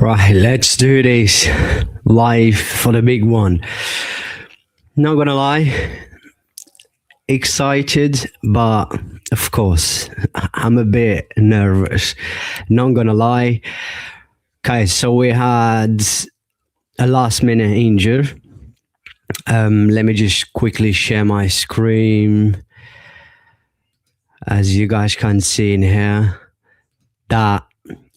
Right, let's do this live for the big one. Not gonna lie, excited, but of course, I'm a bit nervous. Not gonna lie. Okay, so we had a last minute injury. Let me just quickly share my screen. As you guys can see in here, that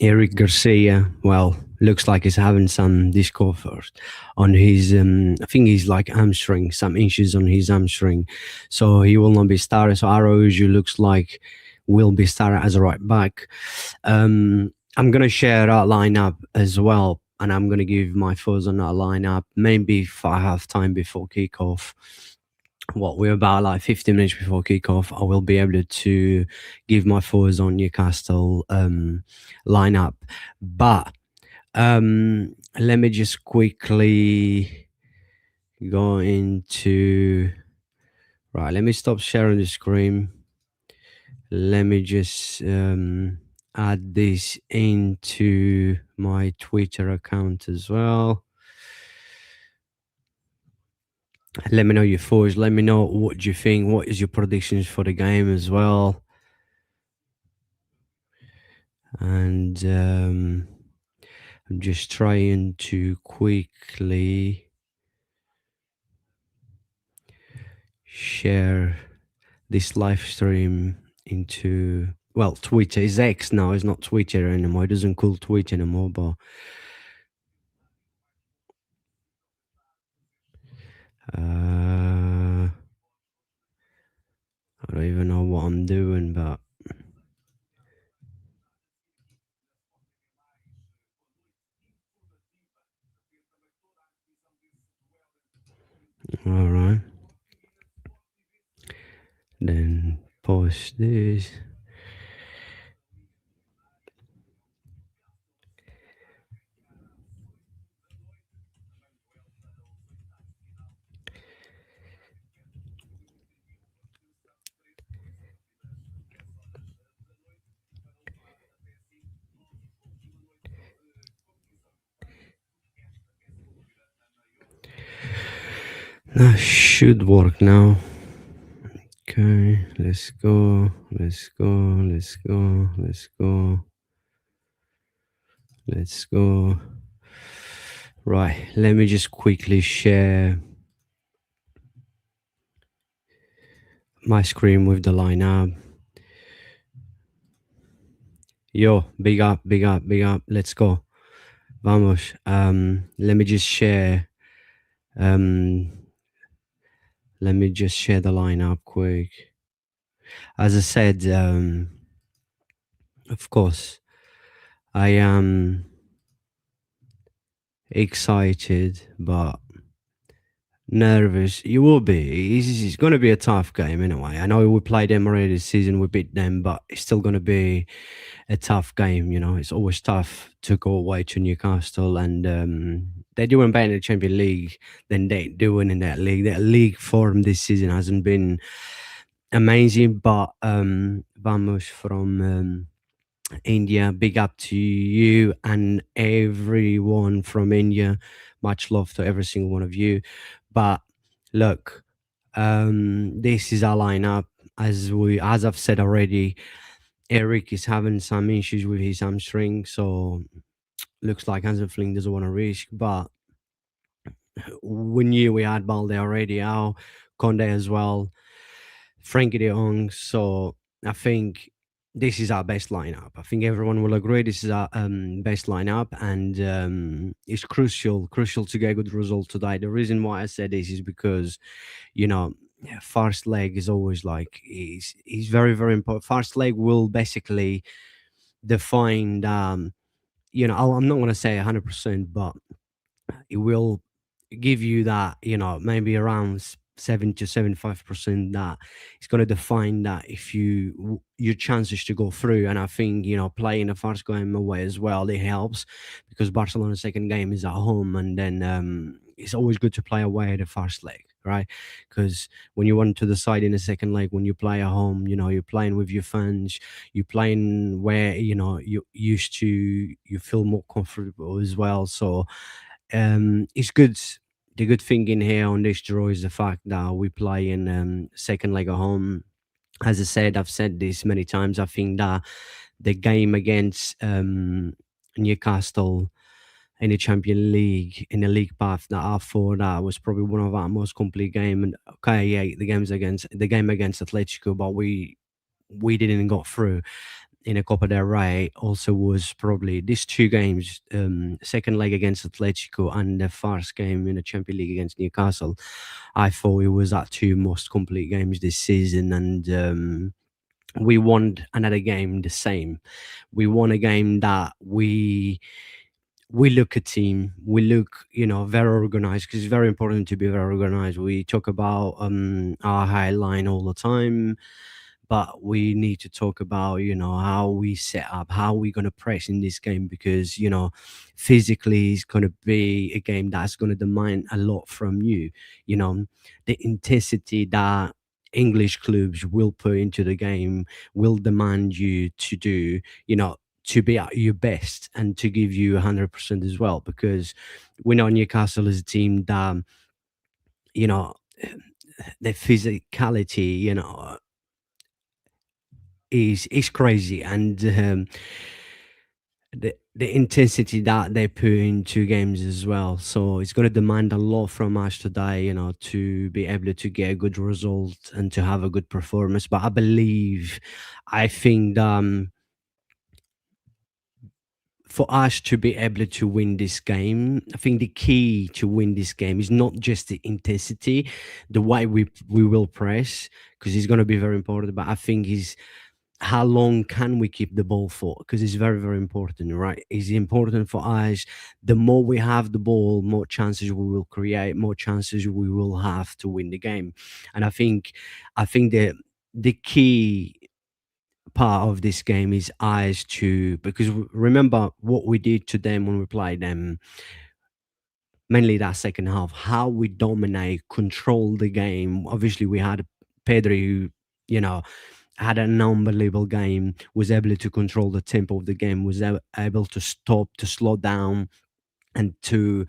Eric Garcia, well, looks like he's having some discomfort on his, I think he's like hamstring, some issues on his hamstring. So he will not be started. So Araujo looks like will be started as a right back. I'm going to share our lineup as well. And I'm going to give my thoughts on that lineup. Maybe if I have time before kickoff, we're about like 15 minutes before kickoff, I will be able to give my thoughts on Newcastle lineup. But let me just quickly go into... Right, let me stop sharing the screen. Let me just add this into my Twitter account as well. Let me know your thoughts. Let me know what you think. What is your predictions for the game as well? And I'm just trying to quickly share this live stream into, well, Twitter. It's X now. It's not Twitter anymore. It doesn't call Twitter anymore, but I don't even know what I'm doing, but all right. Then post this. That should work now. Okay, let's go. Right, let me just quickly share my screen with the lineup. Yo, big up. Let's go. Vamos. Let me just share. Let me just share the lineup quick. As I said, of course, I am excited, but nervous. You will be. It's going to be a tough game anyway. I know we played them already this season. We beat them, but it's still going to be a tough game. You know, it's always tough to go away to Newcastle, and they're doing better in the Champions League than they're doing in that league. That league form this season hasn't been amazing, but Vamos from India, big up to you and everyone from India. Much love to every single one of you. But look, this is our lineup. As I've said already, Eric is having some issues with his hamstring, so looks like Hansi Flick doesn't want to risk. But we knew we had Balde already out, Conde as well, Frankie de Jong. So I think this is our best lineup. I think everyone will agree this is our best lineup, and it's crucial to get a good result today. The reason why I said this is because, you know, first leg is always like is very, very important. First leg will basically define, you know, I'm not going to say 100%, but it will give you that, you know, maybe around 70 to 75% that it's going to define that if your chances to go through. And I think, you know, playing the first game away as well, it helps because Barcelona's second game is at home, and then it's always good to play away the first leg, right? Because when you want to the side in the second leg, when you play at home, you're playing with your fans, you're playing where you used to, you feel more comfortable as well. So it's good. The good thing in here on this draw is the fact that we play in second leg at home. As I said, I've said this many times. I think that the game against Newcastle in the Champions League, in the league path, that I thought that was probably one of our most complete game. And okay, yeah, the game against Atletico, but we didn't go through in a Copa del Rey. Also was probably these two games, second leg against Atletico and the first game in the Champions League against Newcastle. I thought it was our two most complete games this season, and we won another game the same. We won a game that we look a team, we look, very organized, because it's very important to be very organized. We talk about our high line all the time, but we need to talk about, how we set up, how we're going to press in this game, because, physically it's going to be a game that's going to demand a lot from you. The intensity that English clubs will put into the game will demand you to do, to be at your best and to give you 100% as well, because we know Newcastle is a team that, you know, the physicality, is crazy, and the intensity that they put into games as well. So it's going to demand a lot from us today, to be able to get a good result and to have a good performance. But I think for us to be able to win this game, I think the key to win this game is not just the intensity, the way we will press, because it's going to be very important. But I think is how long can we keep the ball for? Because it's very, very important, right? It's important for us. The more we have the ball, more chances we will create, more chances we will have to win the game. And I think the key part of this game is eyes to, because remember what we did to them when we played them, mainly that second half, how we dominate, control the game. Obviously we had Pedri, who, had an unbelievable game, was able to control the tempo of the game, was able to stop, to slow down, and to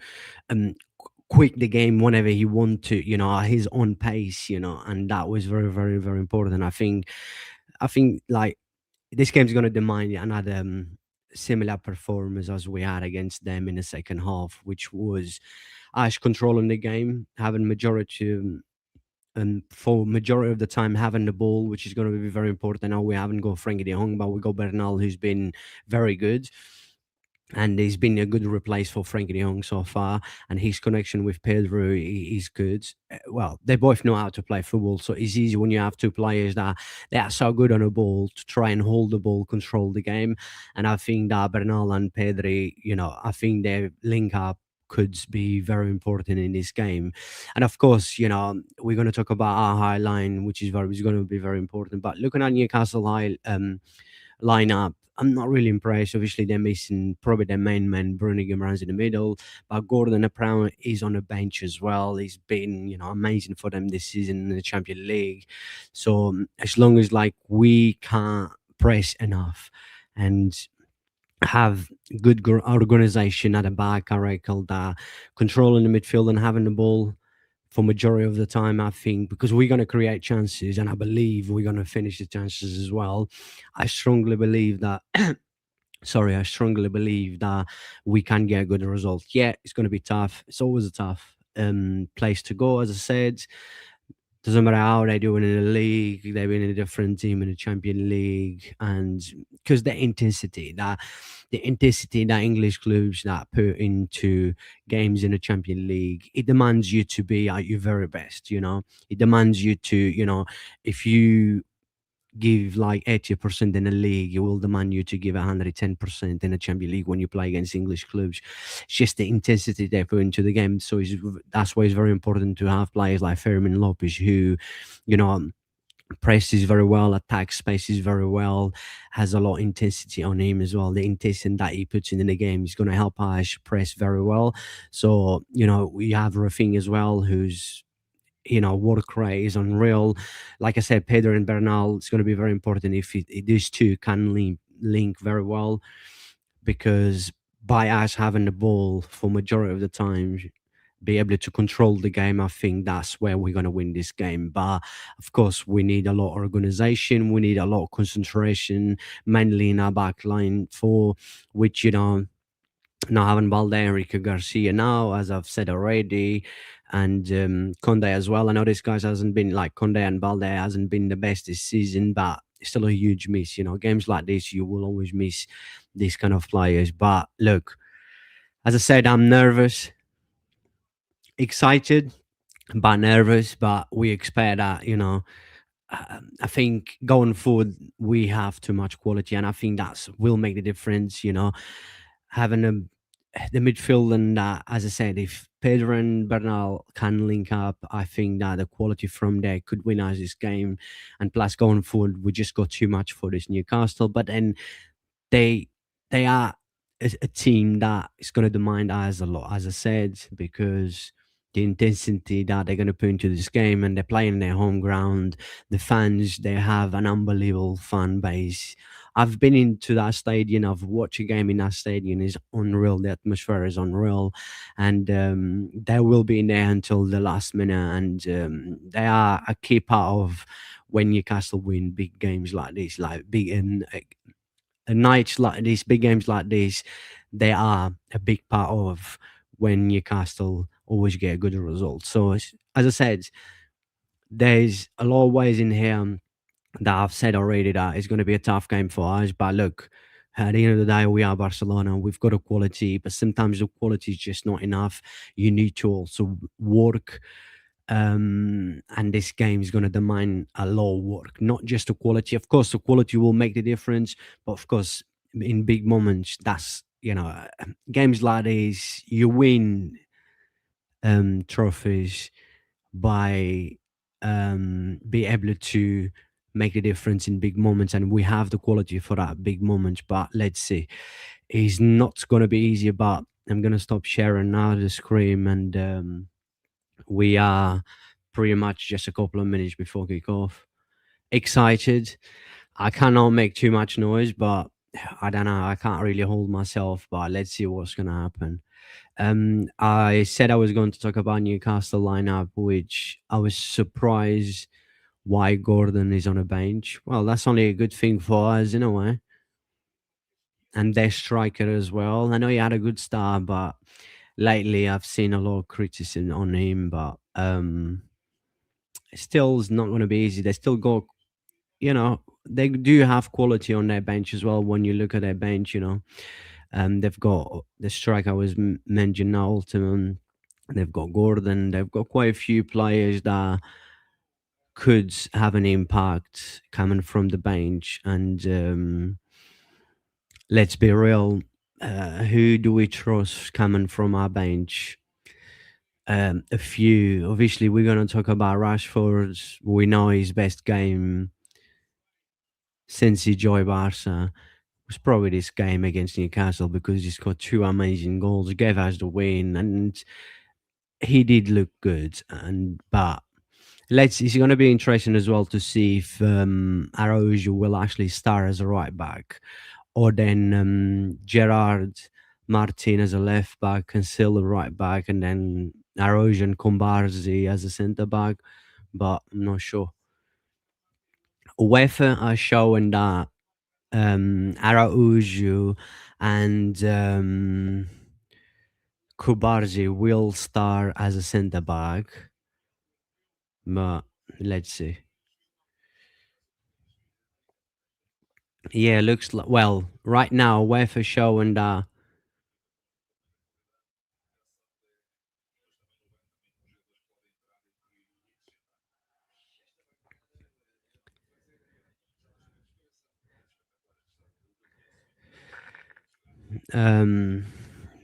quick the game whenever he wanted to, at his own pace, and that was very, very, very important. I think like this game's going to demand another similar performance as we had against them in the second half, which was us controlling the game, having majority and for majority of the time having the ball, which is going to be very important. Now we haven't got Frankie de Jong, but we got Bernal, who's been very good, and he's been a good replace for Frankie de Jong so far, and his connection with Pedro is good. Well, they both know how to play football, so it's easy when you have two players that they are so good on the ball to try and hold the ball, control the game. And I think that Bernal and Pedri, I think their link up could be very important in this game. And of course, we're going to talk about our high line, which is going to be very important. But looking at Newcastle high lineup, I'm not really impressed. Obviously, they're missing probably their main man, Bruno Guimarães, in the middle. But Gordon Brown is on the bench as well. He's been, amazing for them this season in the Champions League. So as long as we can't press enough and have good organization at the back, I reckon that controlling the midfield and having the ball for majority of the time, I think, because we're going to create chances, and I believe we're going to finish the chances as well. I strongly believe that. Sorry, I strongly believe that we can get a good result. Yeah, it's going to be tough. It's always a tough place to go, as I said. Doesn't matter how they're doing in the league, they've been in a different team in the Champions League, and because the intensity that English clubs that put into games in the Champions League, it demands you to be at your very best. It demands you to, if you give 80% in a league, it will demand you to give 110% in a Champions League when you play against English clubs. It's just the intensity they put into the game. So that's why it's very important to have players like Fermin Lopez, who, you know, presses very well, attacks spaces very well, has a lot of intensity on him as well. The intensity that he puts in the game is going to help us press very well. So, we have Rafinha as well, who's, work rate is unreal. Like I said, Pedro and Bernal, it's going to be very important if these two can link very well, because by us having the ball for majority of the time, be able to control the game, I think that's where we're going to win this game. But of course, we need a lot of organization, we need a lot of concentration, mainly in our back line, for which, not having Balde, Enrique Garcia now, as I've said already, and Conde as well. I know this guys hasn't been like Conde and Balde hasn't been the best this season, but it's still a huge miss. Games like this, you will always miss these kind of players. But look, as I said, I'm nervous, excited, but nervous. But we expect that, I think going forward we have too much quality, and I think that's will make the difference. Having the midfield, and as I said, if Pedro and Bernal can link up, I think that the quality from there could win us this game. And plus, going forward, we just got too much for this Newcastle. But then they they are a team that is going to demand us a lot, as I said, because the intensity that they're going to put into this game, and they're playing their home ground. The fans, they have an unbelievable fan base. I've been into that stadium. I've watched a game in that stadium. Is unreal. The atmosphere is unreal, and they will be in there until the last minute. And they are a key part of when Newcastle win big games like this, like big nights like these, big games like this, they are a big part of when Newcastle always get a good result. So, as I said, there's a lot of ways in here that I've said already that it's going to be a tough game for us. But look, at the end of the day, we are Barcelona. We've got a quality, but sometimes the quality is just not enough. You need to also work, and this game is going to demand a lot of work, not just the quality. Of course, the quality will make the difference, but of course, in big moments, that's games like this, you win trophies by be able to make a difference in big moments, and we have the quality for that big moments. But let's see, it's not going to be easy. But I'm going to stop sharing now the screen, and we are pretty much just a couple of minutes before kickoff. Excited. I cannot make too much noise, but I don't know. I can't really hold myself. But let's see what's gonna happen. I said I was going to talk about Newcastle lineup, which I was surprised why Gordon is on a bench. Well, that's only a good thing for us in a way, and their striker as well. I know he had a good start, but lately I've seen a lot of criticism on him. But still, it's not going to be easy. They still got, they do have quality on their bench as well. When you look at their bench, they've got the striker I was mentioning now, Ultimate. They've got Gordon. They've got quite a few players that could have an impact coming from the bench. And let's be real, who do we trust coming from our bench? A few. Obviously, we're going to talk about Rashford. We know his best game since he joined Barça was probably this game against Newcastle, because he scored two amazing goals, gave us the win, and he did look good. And but it's going to be interesting as well to see if Araujo will actually start as a right back, or then Gerard Martin as a left back, Cancelo right back, and then Araujo and Combarzi as a centre back. But I'm not sure. UEFA are showing that Araujo and Kubarzi will start as a centre back, but let's see. Yeah, looks like, well, right now UEFA showing that um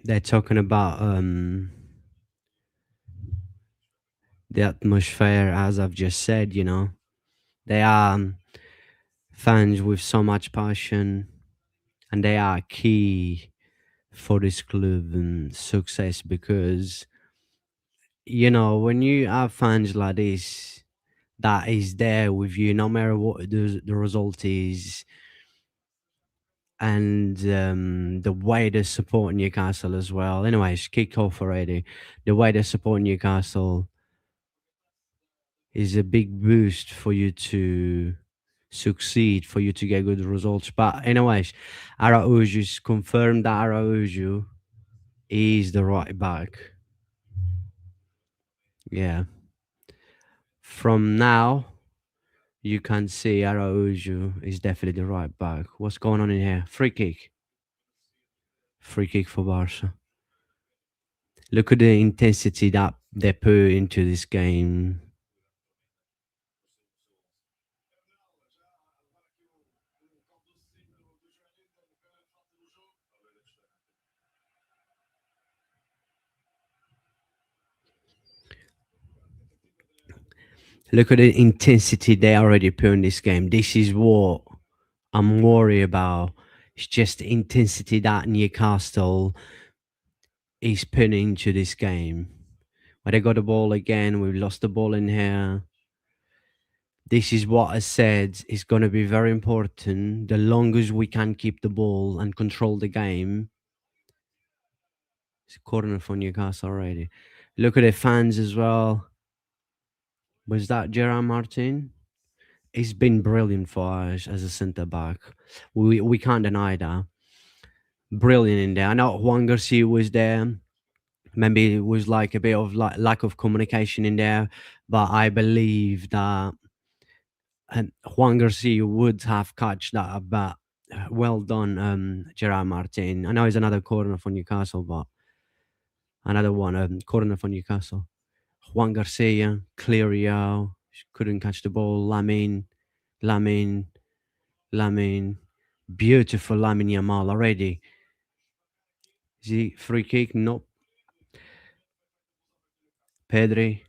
they're talking about the atmosphere, as I've just said. They are fans with so much passion, and they are key for this club and success because when you have fans like this that is there with you no matter what the result is, and the way they support Newcastle as well. Anyways, kick off already. The way they support Newcastle is a big boost for you to succeed, for you to get good results. But anyways, Araújo's confirmed that Araújo is the right back. Yeah. From now, you can see Araújo is definitely the right back. What's going on in here? Free kick. Free kick for Barca. Look at the intensity that they put into this game. Look at the intensity they already put in this game. This is what I'm worried about. It's just the intensity that Newcastle is putting into this game. When they got the ball again, we lost the ball in here. This is what I said is going to be very important. The longest we can keep the ball and control the game. It's a corner for Newcastle already. Look at the fans as well. Was that Gerard Martin? He's been brilliant for us as a centre back. We can't deny that. Brilliant in there. I know Juan Garcia was there. Maybe it was like a bit of lack of communication in there, but I believe that Juan Garcia would have catch that. But well done, Gerard Martin. I know it's another corner for Newcastle, but another one corner for Newcastle. Juan Garcia, Cleario, couldn't catch the ball. Lamine, Lamine, beautiful Lamine Yamal already. Is he free kick? Nope. Pedri,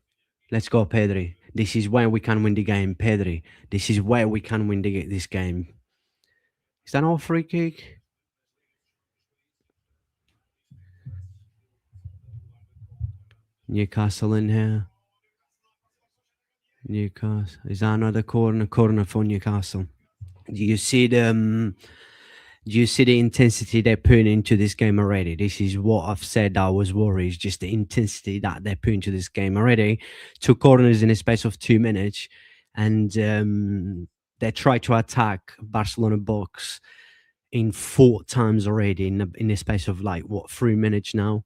let's go, Pedri. This is where we can win the game, Pedri. This is where we can win this game. Is that all free kick? Newcastle in here. Newcastle. Is that another corner? Corner for Newcastle. Do you see the intensity they're putting into this game already? This is what I've said I was worried. It's just the intensity that they're putting into this game already. 2 corners in a space of 2 minutes, and they try to attack Barcelona box in 4 times already in a space of 3 minutes now.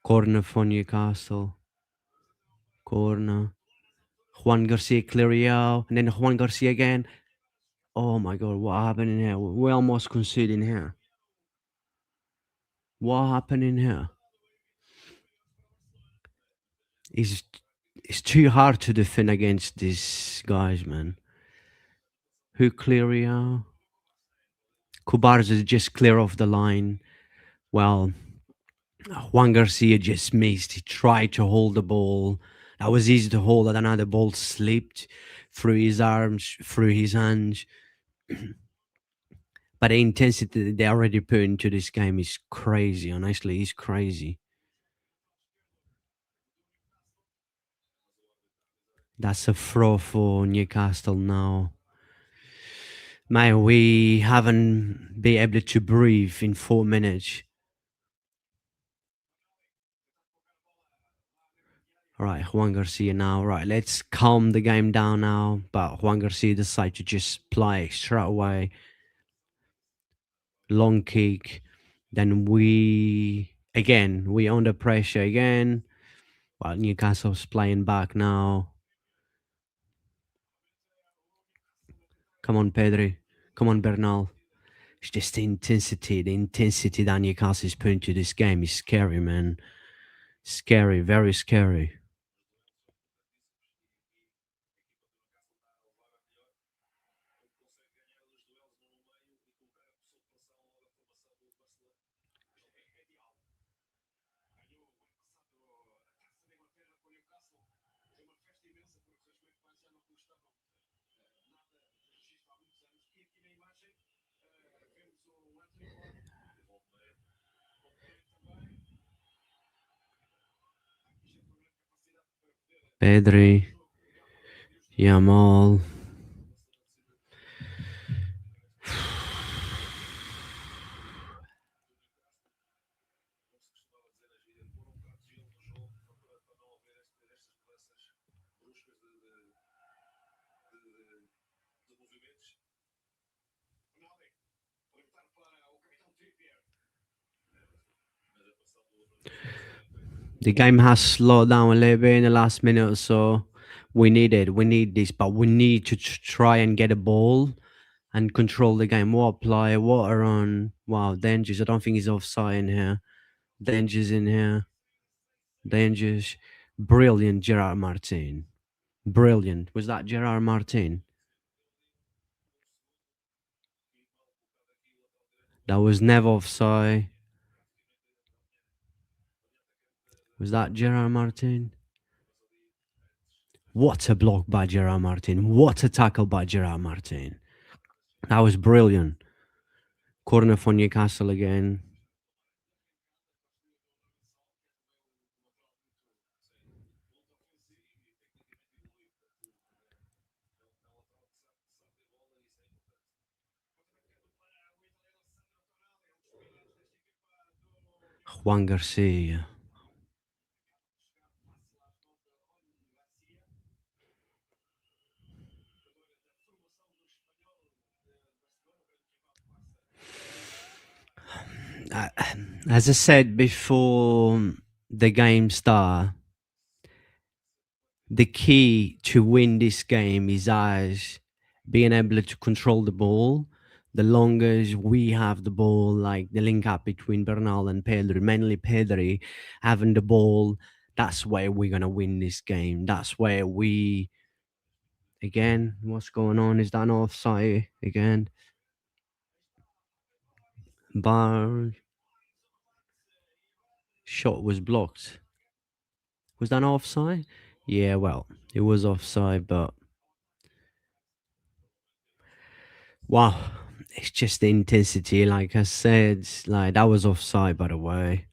Corner for Newcastle. Corner. Juan Garcia Cleario, and then Juan Garcia again. Oh my god, what happened in here? We almost conceded in here. What happened in here? It's it's too hard to defend against these guys, man. Who Cleario? Kubarza just clear off the line. Well, Juan Garcia just missed. He tried to hold the ball. That was easy to hold, and another ball slipped through his arms, through his hands. But the intensity they already put into this game is crazy. Honestly, it's crazy. That's a throw for Newcastle now. Man, we haven't been able to breathe in 4 minutes. All right, Juan Garcia now. Right, let's calm the game down now. But Juan Garcia decided to just play straight away. Long kick. Then we under pressure again. Well, Newcastle's playing back now. Come on, Pedri. Come on, Bernal. It's just the intensity that Newcastle is putting to this game is scary, man. Scary, very scary. Pedri, Yamal. The game has slowed down a little bit in the last minute or so. We need this, but we need to try and get a ball and control the game. What play, what a run. Wow, Dangers. I don't think he's offside in here. Dangers in here. Dangers. Brilliant, Gerard Martin. Brilliant. Was that Gerard Martin? That was never offside. Was that Gerard Martin? What a block by Gerard Martin. What a tackle by Gerard Martin. That was brilliant. Corner for Newcastle again. Juan Garcia. As I said before the game start, the key to win this game is us being able to control the ball. The longer we have the ball, like the link up between Bernal and Pedri, mainly Pedri having the ball, that's where we're going to win this game. That's where we, again, what's going on? Is that an offside again? Bar shot was blocked. Was that an offside? Yeah, well, it was offside, but wow, it's just the intensity. Like I said, like that was offside, by the way.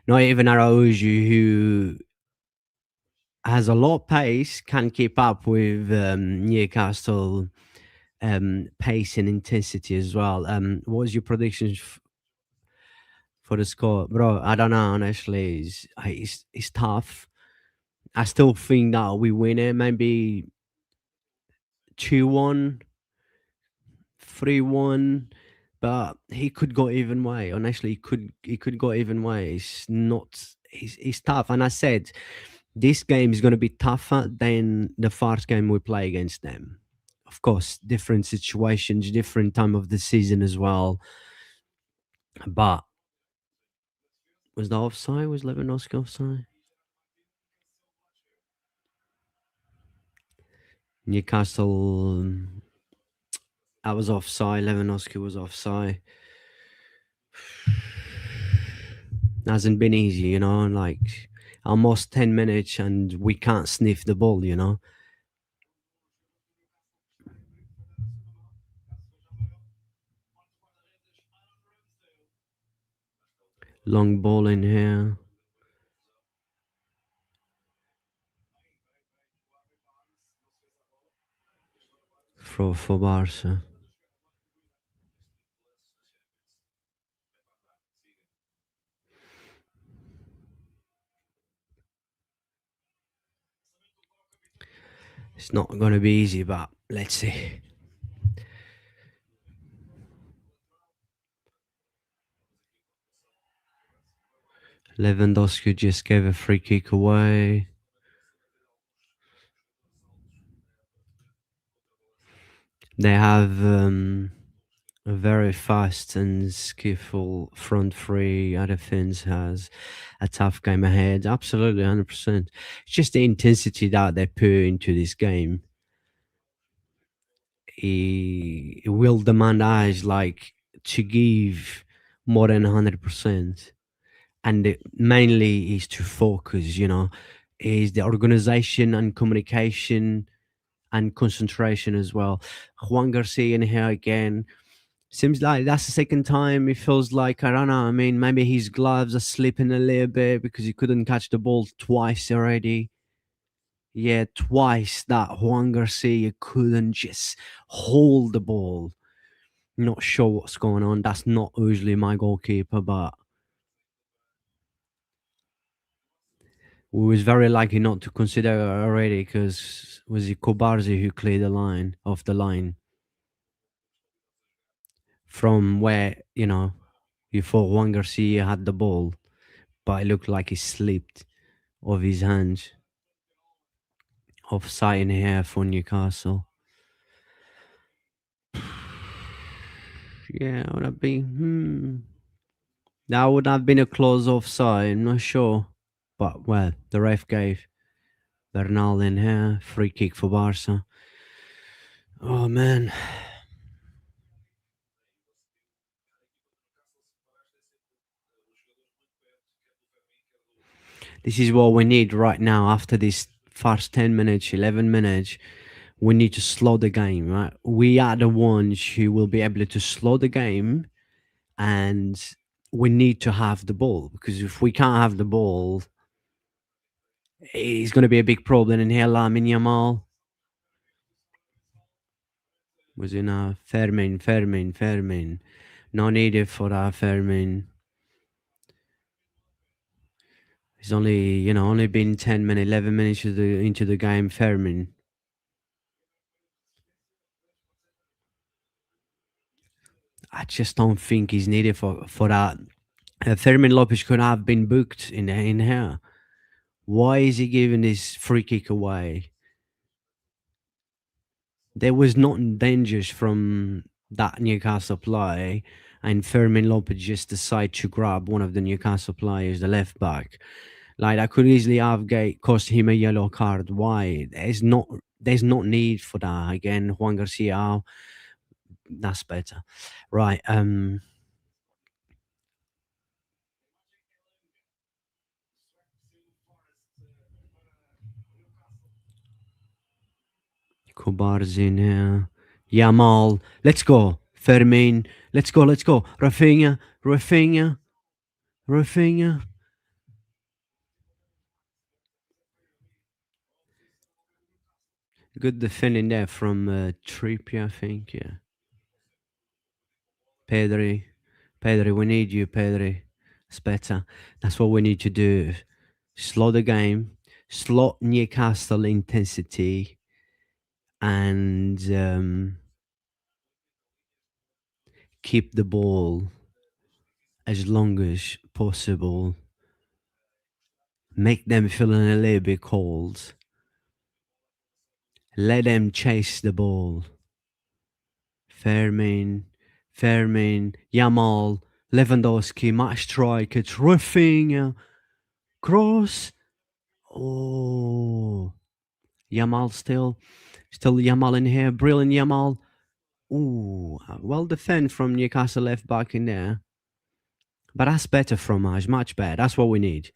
Not even Araujo, who has a lot of pace, can keep up with Newcastle pace and intensity as well. What was your predictions for the score, bro? I don't know. Honestly, it's tough. I still think that we win it. Maybe 2-1, 3-1, but he could go even way. Honestly, he could go even way. It's not. It's tough. And I said this game is going to be tougher than the first game we play against them. Of course, different situations, different time of the season as well. But was the offside? Was Lewandowski offside? Newcastle. I was offside. Lewandowski was offside. Hasn't been easy, like almost 10 minutes and we can't sniff the ball. Long ball in here for Barça. It's not going to be easy, but let's see. Lewandowski just gave a free kick away. They have a very fast and skillful front three. Our defense has a tough game ahead. Absolutely, 100%. It's just the intensity that they put into this game. He will demand us like to give more than 100%, and it mainly is to focus. Is the organization and communication and concentration as well. Juan Garcia in here again. Seems like that's the second time. It feels like, I don't know. I mean, maybe his gloves are slipping a little bit because he couldn't catch the ball twice already. Yeah, twice that Juan Garcia couldn't just hold the ball. Not sure what's going on. That's not usually my goalkeeper, but we was very lucky not to consider it already because was it Kobarzi who cleared the line off the line from where, you thought Juan Garcia had the ball, but it looked like he slipped off his hands. Offside in here for Newcastle. Yeah, would have been. That would have been a close offside. I'm not sure, but well, the ref gave Bernal in here free kick for Barça. Oh man, this is what we need right now after this first 10 minutes, 11 minutes. We need to slow the game, right? We are the ones who will be able to slow the game, and we need to have the ball because if we can't have the ball, it's going to be a big problem in here. Lamine Yamal was in a Fermin. No needed for that Fermin. He's only been 10 minutes, 11 minutes into the game. Fermin. I just don't think he's needed for that. Fermin Lopez could have been booked in here. Why is he giving this free kick away? There was not dangers from that Newcastle play, and Fermin Lopez just decided to grab one of the Newcastle players, the left back. Like that could easily have cost him a yellow card. Why? There's not need for that. Again, Juan Garcia, that's better. Right. Kobar's in here. Yamal. Let's go. Fermin. Let's go. Rafinha. Good defending there from Trippier, I think. Yeah. Pedri. We need you, Pedri. It's better. That's what we need to do. Slow the game, slow Newcastle intensity, and keep the ball as long as possible. Make them feeling a little bit cold. Let them chase the ball. Fermin, Yamal, Lewandowski, match striker, Rafinha, cross. Oh, Yamal still Yamal in here. Brilliant Yamal. Ooh, well defend from Newcastle left back in there. But that's better from us, much better. That's what we need.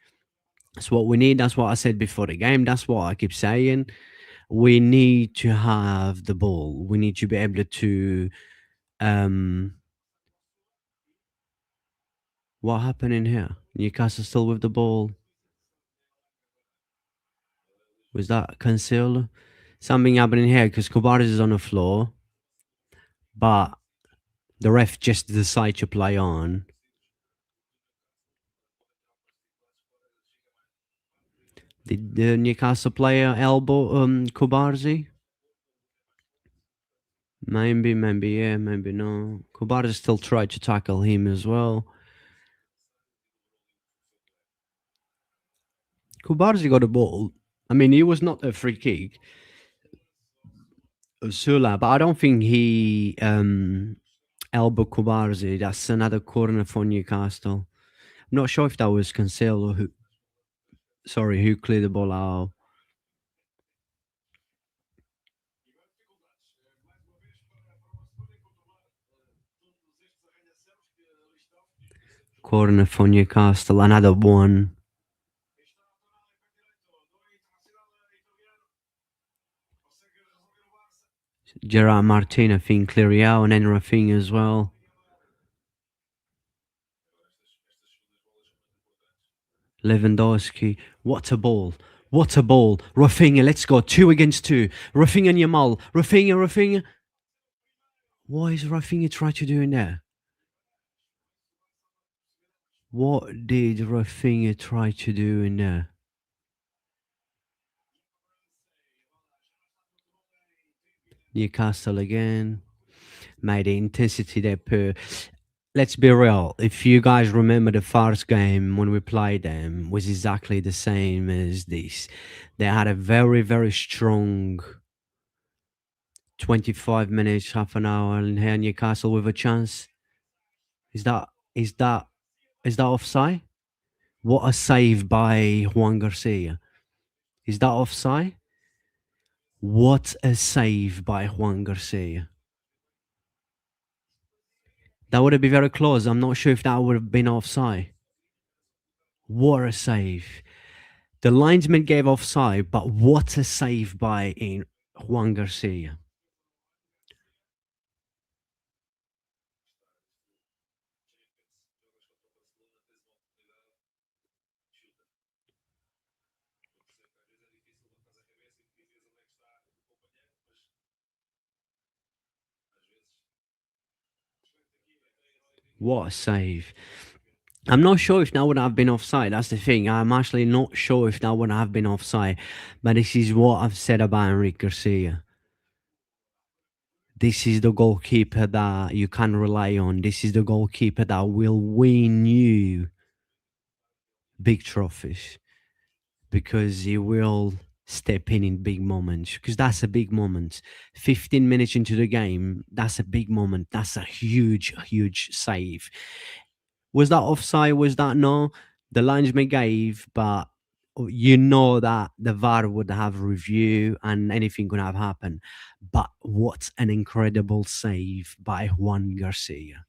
That's what we need. That's what I said before the game. That's what I keep saying. We need to have the ball. We need to be able to. What happened in here? Newcastle still with the ball. Was that Cancelo? Something happening here because Kobaris is on the floor, but the ref just decided to play on. Did the Newcastle player elbow Kubarzi? Maybe, yeah, maybe no. Kubarzi still tried to tackle him as well. Kubarzi got the ball. I mean, he was not a free kick. Sula, but I don't think he elbowed Kubarzi. That's another corner for Newcastle. I'm not sure if that was Cancelo who cleared the ball out. Corner for Newcastle, another one. Gerard Martin, I think, clear out, and then Rafinha as well. Lewandowski. What a ball. What a ball. Rafinha, let's go. 2 against 2. Rafinha and Yamal. Rafinha. What is Rafinha trying to do in there? What did Rafinha try to do in there? Newcastle again. Made the intensity there per. Let's be real. If you guys remember the first game when we played them was exactly the same as this. They had a very, very strong 25 minutes, half an hour, and here Newcastle with a chance. Is that is that is that offside? What a save by Juan Garcia. Is that offside? What a save by Juan Garcia. That would have been very close. I'm not sure if that would have been offside. What a save. The linesman gave offside, but what a save by Juan Garcia. What a save. I'm not sure if that would have been offside. That's the thing. I'm actually not sure if that would have been offside. But this is what I've said about Enrique Garcia. This is the goalkeeper that you can rely on. This is the goalkeeper that will win you big trophies because he will step in big moments, because that's a big moment. 15 minutes into the game, that's a big moment. That's a huge, huge save. Was that offside? Was that no? The linesman gave, but you know that the VAR would have review and anything could have happened. But what an incredible save by Juan Garcia.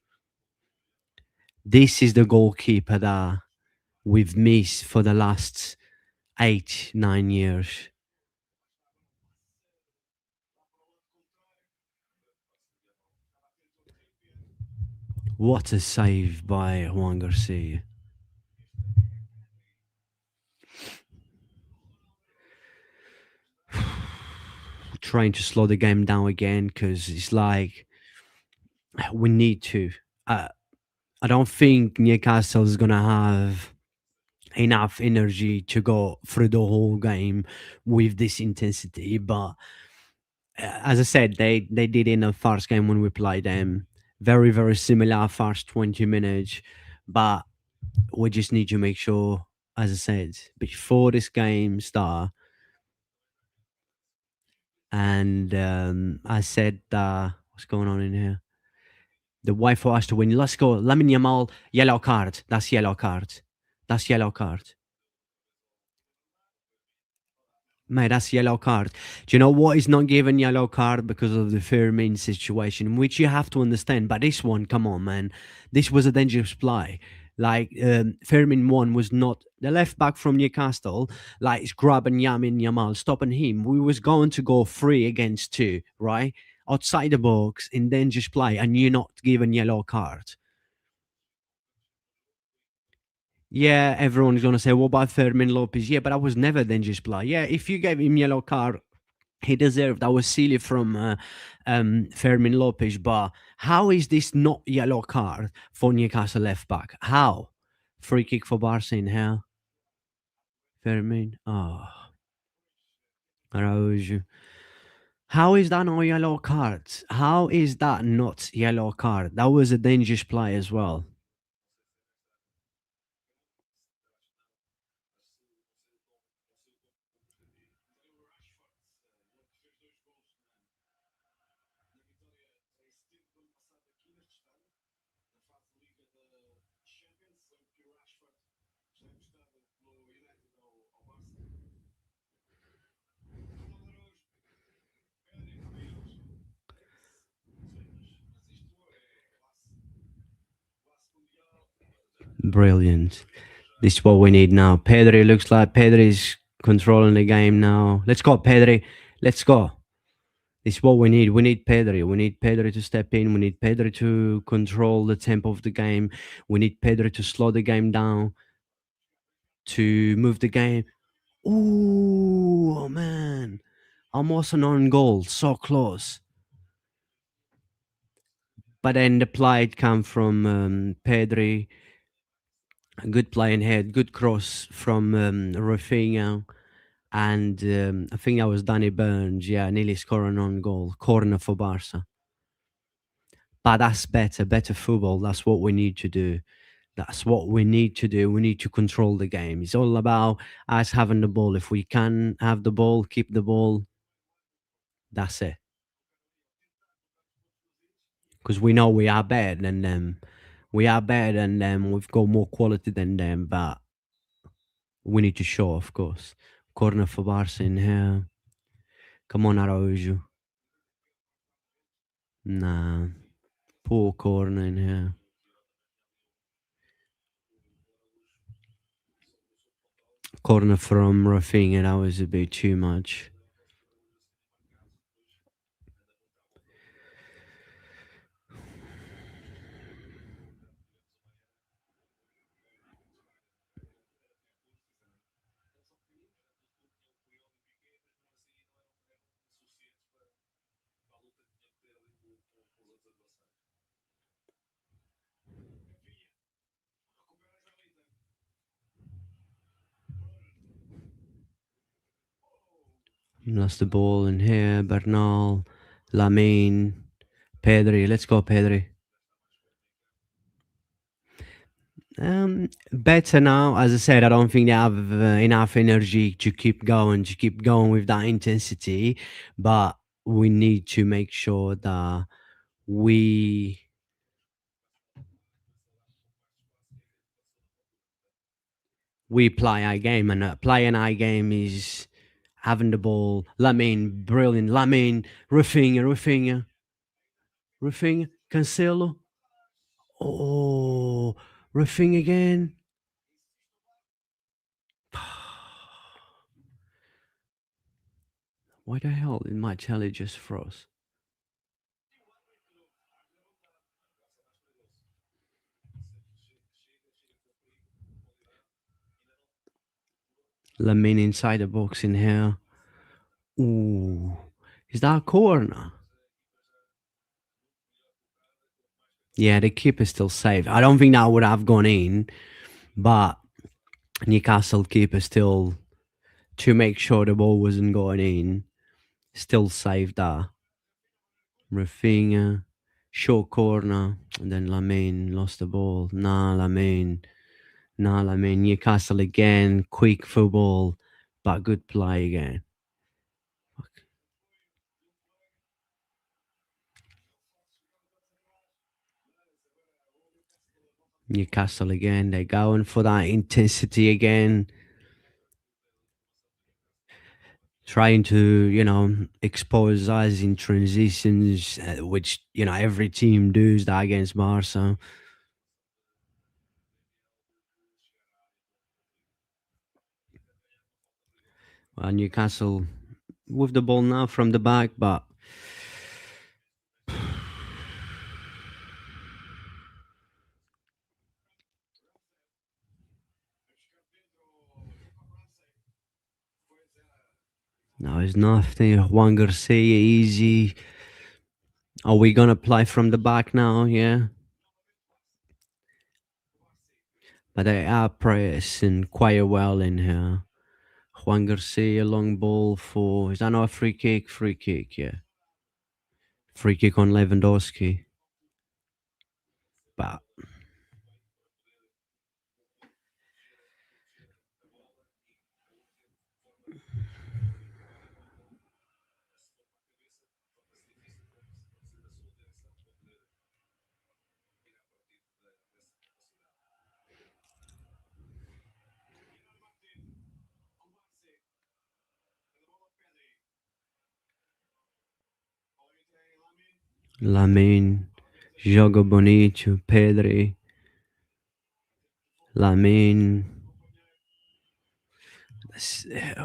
This is the goalkeeper that we've missed for the last 8, 9 years. What a save by Juan Garcia. Trying to slow the game down again because it's like we need to. I don't think Newcastle is gonna have enough energy to go through the whole game with this intensity. But as I said, they did in the first game when we played them. Very, very similar first 20 minutes. But we just need to make sure, as I said, before this game start, and I said, what's going on in here? The way for us to win. Let's go. Lamine Yamal, yellow card. That's yellow card. That's yellow card. Mate, that's yellow card. Do you know what is not given yellow card because of the Firmino situation, which you have to understand. But this one, come on, man, this was a dangerous play. Like Firmino one was not the left back from Newcastle. Like it's grabbing Lamine Yamal, stopping him. We was going to go 3 against 2, right, outside the box in dangerous play, and you're not given yellow card. Yeah, everyone's gonna say, "What about Fermin Lopez?" Yeah, but I was never dangerous play. Yeah, if you gave him yellow card, he deserved. That was silly from Fermin Lopez. But how is this not yellow card for Newcastle left back? How? Free kick for Barça in how? Fermin. Oh, Araujo. How is that not yellow card? How is that not yellow card? That was a dangerous play as well. Brilliant. This is what we need now. Pedri looks like Pedri's controlling the game now. Let's go, Pedri. Let's go. It's what we need. We need Pedri. We need Pedri to step in. We need Pedri to control the tempo of the game. We need Pedri to slow the game down, to move the game. Ooh, oh man. Almost an own goal. So close. But then the play come from Pedri. A good play in head. Good cross from Rafinha. And I think that was Danny Burns. Yeah, nearly scoring on goal. Corner for Barca. But that's better football. That's what we need to do. That's what we need to do. We need to control the game. It's all about us having the ball. If we can have the ball, keep the ball, that's it. Because we know we are better than them. We are better than them. We've got more quality than them, but we need to show, of course. Corner for Barca in here. Come on, Araujo. Nah, poor corner in here. Corner from Rafinha, that was a bit too much. Lost the ball in here. Bernal, Lamine, Pedri. Let's go, Pedri. Better now. As I said, I don't think they have enough energy to keep going with that intensity. But we need to make sure that we we play our game, and playing our game is having the ball. Lamine, brilliant. Lamine, Rafinha, Cancelo. Oh, Rafinha again. Why the hell did my telly just froze? Lamine inside the box in here. Ooh, is that a corner? Yeah, the keeper still safe. I don't think that would have gone in, but Newcastle keeper still, to make sure the ball wasn't going in, still saved that. Rafinha, short corner, and then Lamine lost the ball. Lamine. Newcastle again, quick football, but good play again. Newcastle again, they're going for that intensity again. Trying to, expose us in transitions, which, every team does that against Barca. Well, Newcastle with the ball now from the back, but no, it's nothing. Juan Garcia, easy. Are we going to play from the back now? Yeah. But they are pressing quite well in here. Juan Garcia, long ball for, is that not a free kick? Free kick, yeah. Free kick on Lewandowski. But Lamine, joga bonito, Pedri, Lamine.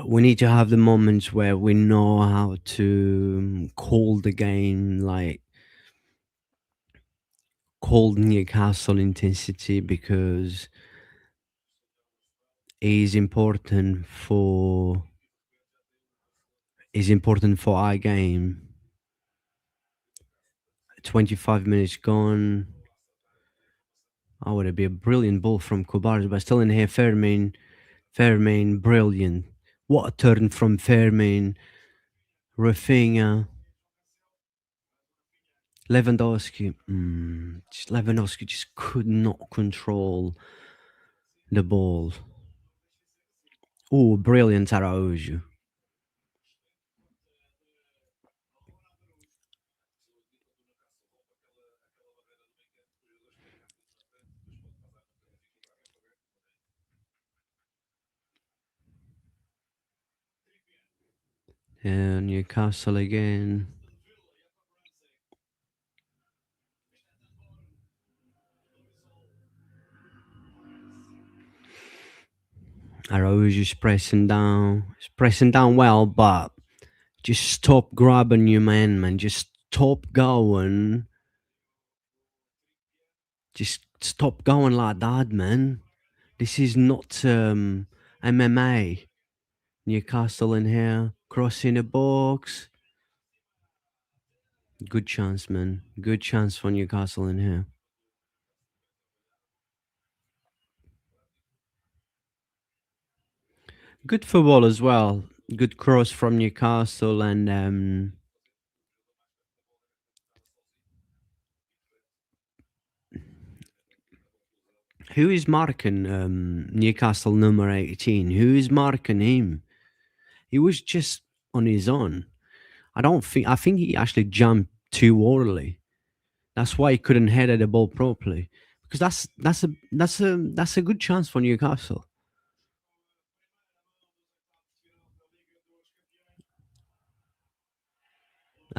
We need to have the moments where we know how to call the game, like call Newcastle intensity, because it is important for our game. 25 minutes gone. Oh, would it be a brilliant ball from Kubarz, but still in here, Fermin, brilliant. What a turn from Fermin, Rafinha, Lewandowski. Lewandowski just could not control the ball. Oh, brilliant Araújo. Yeah, Newcastle again. Araújo's pressing down. He's pressing down well, but just stop grabbing your man. Just stop going. Just stop going like that, man. This is not MMA. Newcastle in here, crossing the box. Good chance, man. Good chance for Newcastle in here. Good football as well. Good cross from Newcastle, and who is marking Newcastle number 18? Who is marking him? He was just on his own. I think he actually jumped too early. That's why he couldn't head at the ball properly. Because that's a good chance for Newcastle.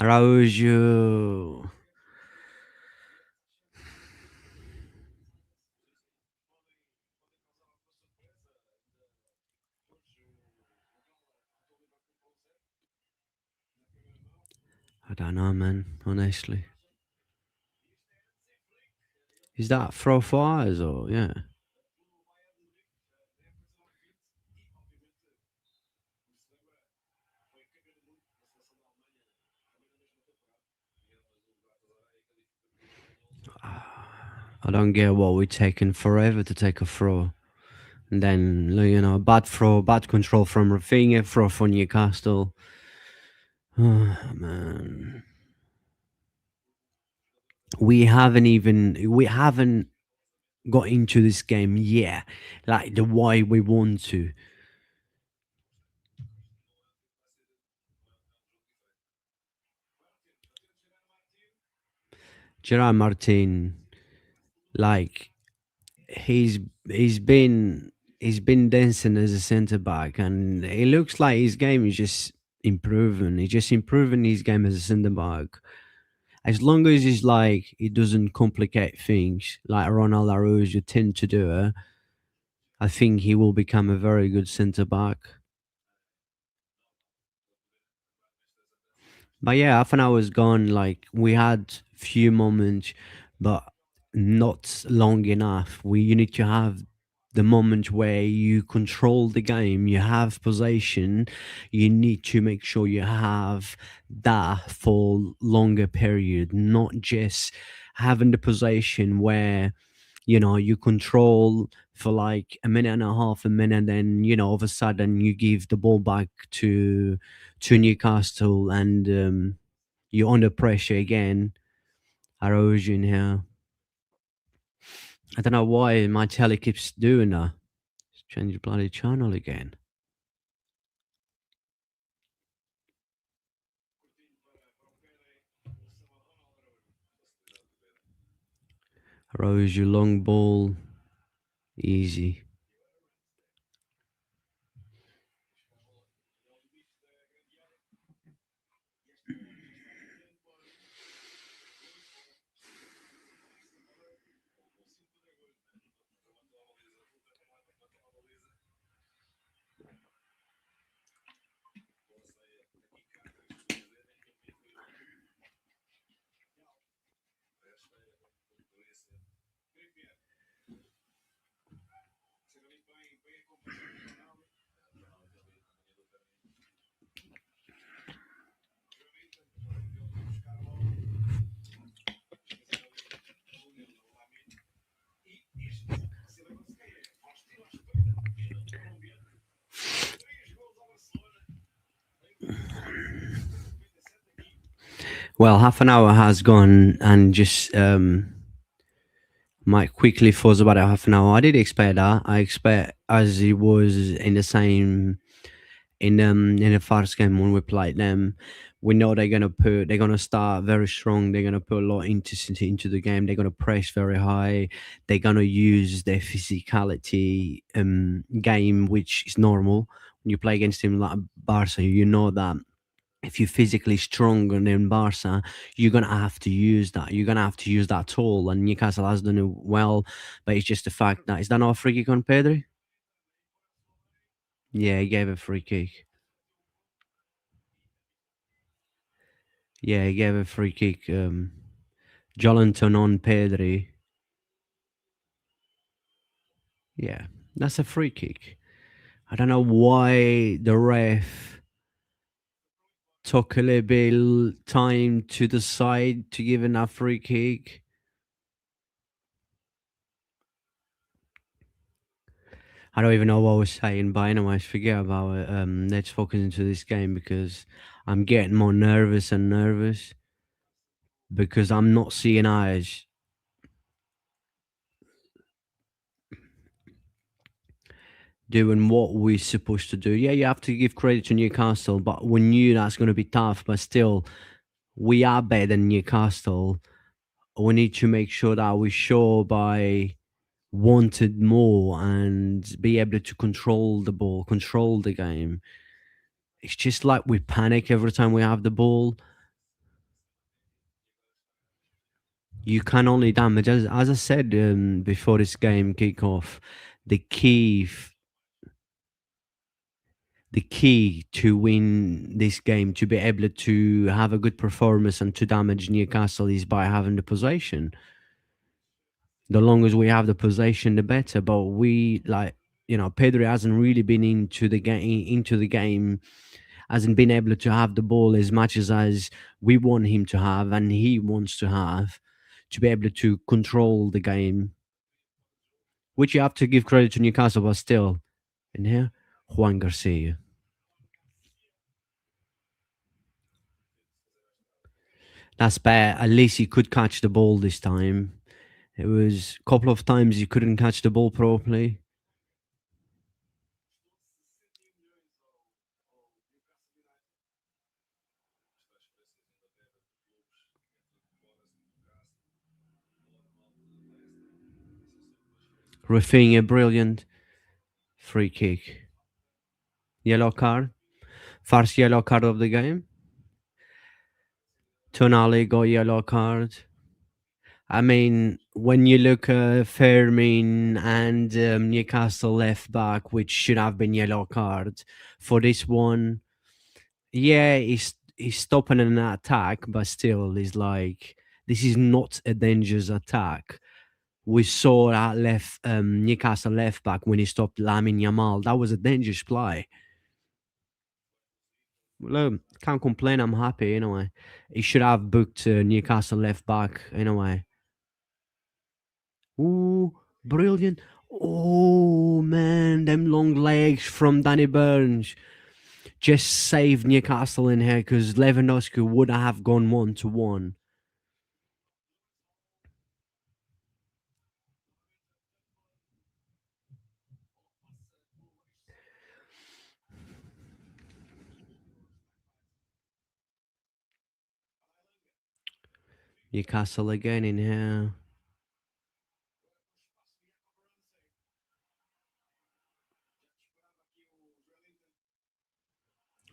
Araujo. I don't know, man. Honestly, is that throw for eyes or yeah? I don't get what we're taking forever to take a throw. And then, bad throw, bad control from Rafinha, throw for Newcastle. Oh, man. We haven't got into this game yet, like the way we want to. Gerard Martin, like he's he's been he's been dancing as a centre back, and it looks like his game is just improving. He's just improving his game as a centre back. As long as he's like he doesn't complicate things like Ronald Araujo tend to do it, I think he will become a very good centre back. But yeah, half an hour was gone. Like we had few moments, but not long enough. You need to have the moment where you control the game, you have possession. You need to make sure you have that for longer period, not just having the possession where you control for like a minute and a half, a minute, and then all of a sudden you give the ball back to Newcastle, and you're under pressure again. Erosion here. I don't know why my telly keeps doing that. Let's change the bloody channel again. Erosion long ball, easy. Well, half an hour has gone, and just might quickly fuzz about a half an hour. I did expect that. I expect as it was in the same in the first game when we played them. We know they're gonna start very strong. They're gonna put a lot into the game. They're gonna press very high. They're gonna use their physicality game, which is normal when you play against team like Barca. You know that if you're physically stronger than Barca, you're gonna have to use that. You're gonna have to use that tool, and Newcastle has done it well. But it's just the fact that is that not a free kick on Pedri? Yeah, he gave a free kick. Yeah, he gave a free kick. Jolinton on Pedri. Yeah, that's a free kick. I don't know why the ref took a little bit time to decide to give him that free kick. I don't even know what I was saying, but anyways, forget about it. Let's focus into this game because I'm getting more nervous and nervous because I'm not seeing eyes doing what we're supposed to do. Yeah, you have to give credit to Newcastle, but we knew that's going to be tough. But still, we are better than Newcastle. We need to make sure that we show by wanted more and be able to control the ball, control the game. It's just like we panic every time we have the ball. You can only damage, as I said before this game kickoff. The key to win this game, to be able to have a good performance and to damage Newcastle, is by having the possession. The longer we have the possession, the better. But we like, Pedro hasn't really been into the game, hasn't been able to have the ball as much as we want him to have, and he wants to have, to be able to control the game. Which you have to give credit to Newcastle, but still, in here, Juan Garcia. That's bad. At least he could catch the ball this time. It was a couple of times he couldn't catch the ball properly. Rafinha, brilliant. Free kick. Yellow card. First yellow card of the game. Tonali got yellow card. I mean, when you look at Fermin and Newcastle left back, which should have been yellow card for this one, yeah, he's stopping an attack, but still, he's like, this is not a dangerous attack. We saw that left Newcastle left back when he stopped Lamine Yamal. That was a dangerous play. Look, can't complain. I'm happy anyway. He should have booked Newcastle left back anyway. Ooh, brilliant. Oh man, them long legs from Danny Burns just saved Newcastle in here because Lewandowski would have gone 1-1. Newcastle again in here.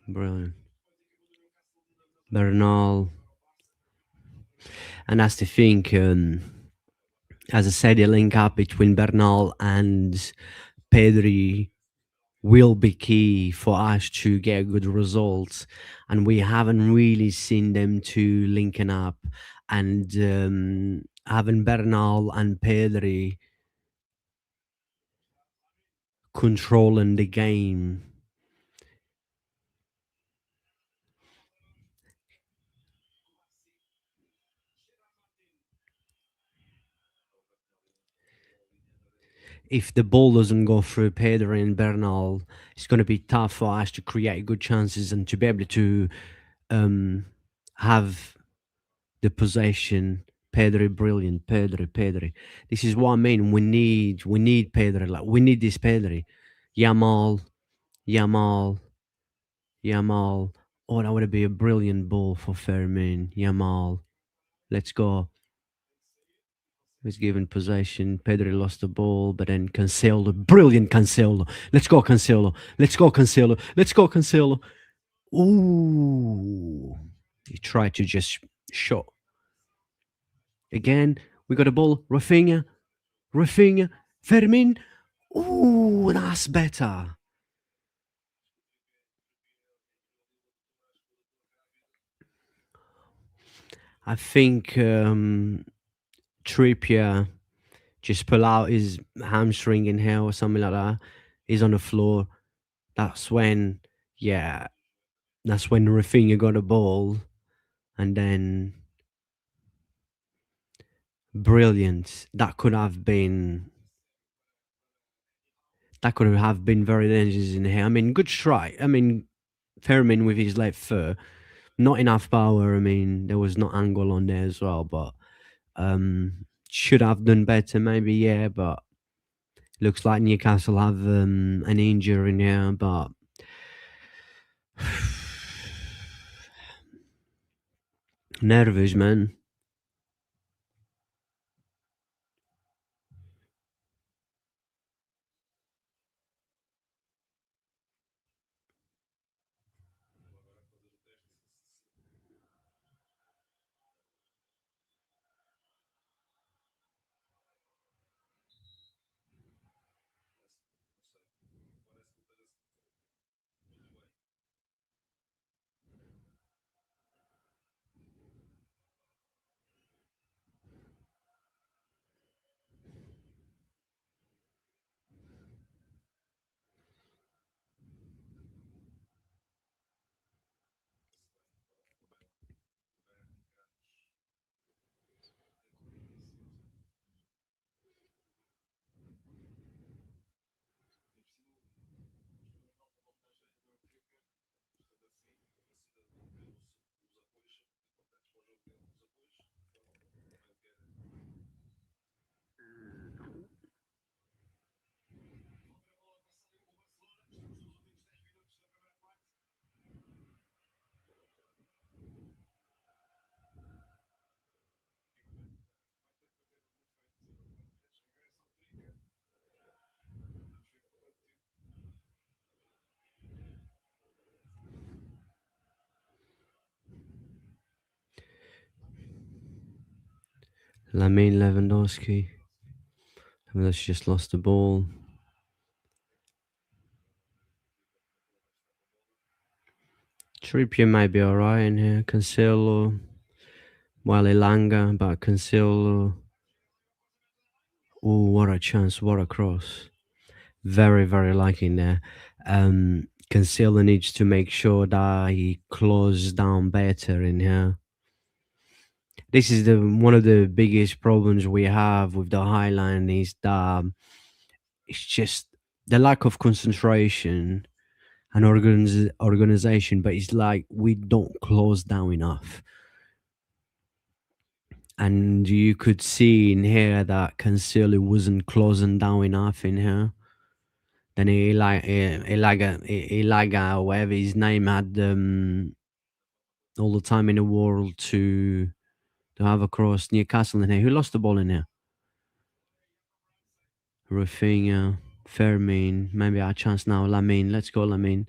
Brilliant. Bernal. And that's the thing. As I said, the link up between Bernal and Pedri will be key for us to get good results, and we haven't really seen them two linking up. And having Bernal and Pedri controlling the game, if the ball doesn't go through Pedri and Bernal, it's going to be tough for us to create good chances and to be able to um, have the possession. Pedri, brilliant. Pedri. This is what I mean. We need Pedri. Like we need this Pedri. Yamal, Yamal, Yamal. Oh, that would be a brilliant ball for Fermin. Yamal. Let's go. Was given possession. Pedri lost the ball, but then Cancelo, brilliant Cancelo. Let's go Cancelo. Let's go Cancelo. Let's go Cancelo. Ooh, he tried to just shot again. We got a ball. Rafinha, Fermin. Ooh, that's better. I think Trippier just pull out his hamstring in here or something like that. He's on the floor. That's when, yeah, that's when Rafinha got a ball, and then brilliant. That could have been very dangerous in here. I mean, good strike. I mean, Fermin with his left foot, not enough power. I mean, there was no angle on there as well, but should have done better maybe. Yeah, but looks like Newcastle have an injury in here, but nervous, man. Lamine Lewandowski. Let's just lost the ball. Trippier might be alright in here. Cancelo, Wale Langa, but Cancelo. Oh, what a chance! What a cross! Very, very liking there. Cancelo needs to make sure that he closes down better in here. This is the one of the biggest problems we have with the Highline is that it's just the lack of concentration and organization, but it's like we don't close down enough. And you could see in here that Cancelo wasn't closing down enough in here. Then Ilaga, whatever his name, had all the time in the world to have across Newcastle in here. Who lost the ball in here? Rafinha, Fermin, maybe our chance now. Lamine, let's go, Lamine.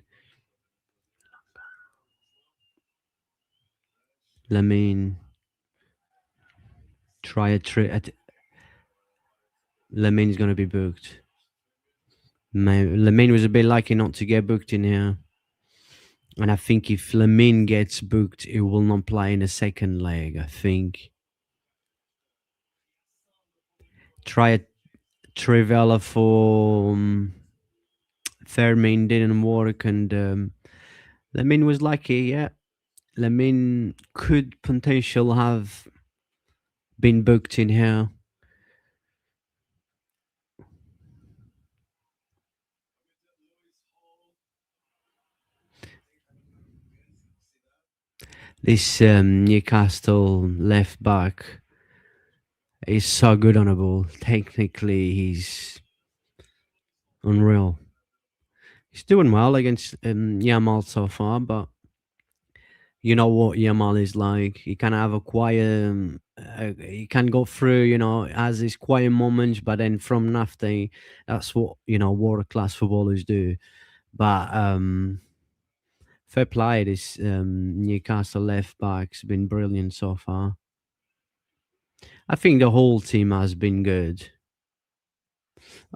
Lamine, try a trick. Lamine's gonna be booked. Lamine was a bit lucky not to get booked in here. And I think if Lamine gets booked, he will not play in the second leg. I think. Try a Trivela for Fermin didn't work, and Lamine was lucky. Yeah, Lamine could potentially have been booked in here. This Newcastle left back is so good on the ball. Technically, he's unreal. He's doing well against Yamal so far, but you know what Yamal is like. He can have a quiet, he can go through, has his quiet moments, but then from nothing, that's what, world class footballers do. But fair play, this Newcastle left back's been brilliant so far. I think the whole team has been good.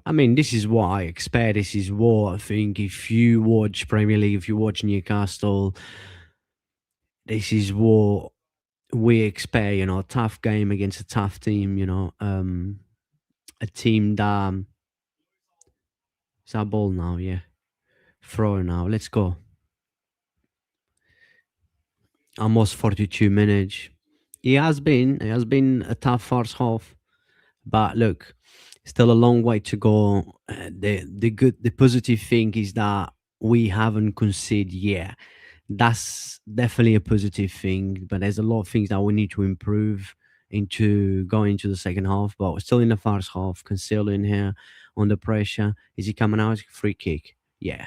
I mean, this is what I expect. This is what I think. If you watch Premier League, if you watch Newcastle, this is what we expect. A tough game against a tough team. A team that it's our ball now. Yeah, throw now. Let's go. Almost 42 minutes. It has been a tough first half, but look, still a long way to go. The positive thing is that we haven't conceded yet. That's definitely a positive thing, but there's a lot of things that we need to improve into going into the second half. But we're still in the first half. Cancelo in here under pressure. Is he coming out? Free kick. Yeah.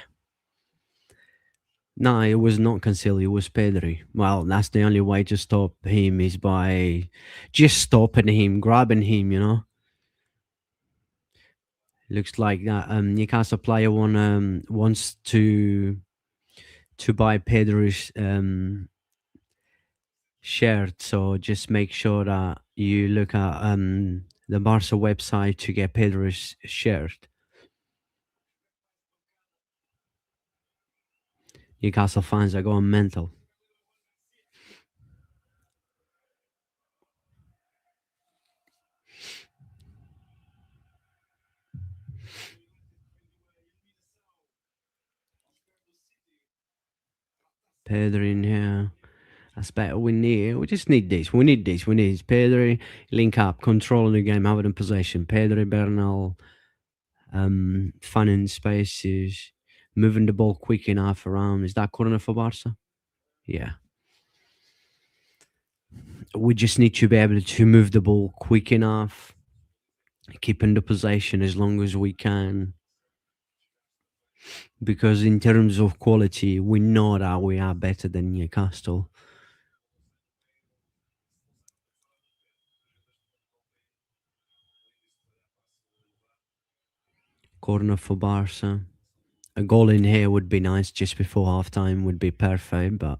No, it was not Cancelo. It was Pedri. Well, that's the only way to stop him is by just stopping him, grabbing him. Looks like that Newcastle player wants to buy Pedro's shirt. So just make sure that you look at the Barca website to get Pedro's shirt. Newcastle fans are going mental. Pedro in here. That's better. We just need this. We need this. We need this. Pedro, link up, controlling the game, having possession. Pedro, Bernal, fanning spaces, moving the ball quick enough around. Is that corner for Barca? Yeah. We just need to be able to move the ball quick enough, keeping the possession as long as we can. Because in terms of quality, we know that we are better than Newcastle. Corner for Barca. A goal in here would be nice just before halftime would be perfect, but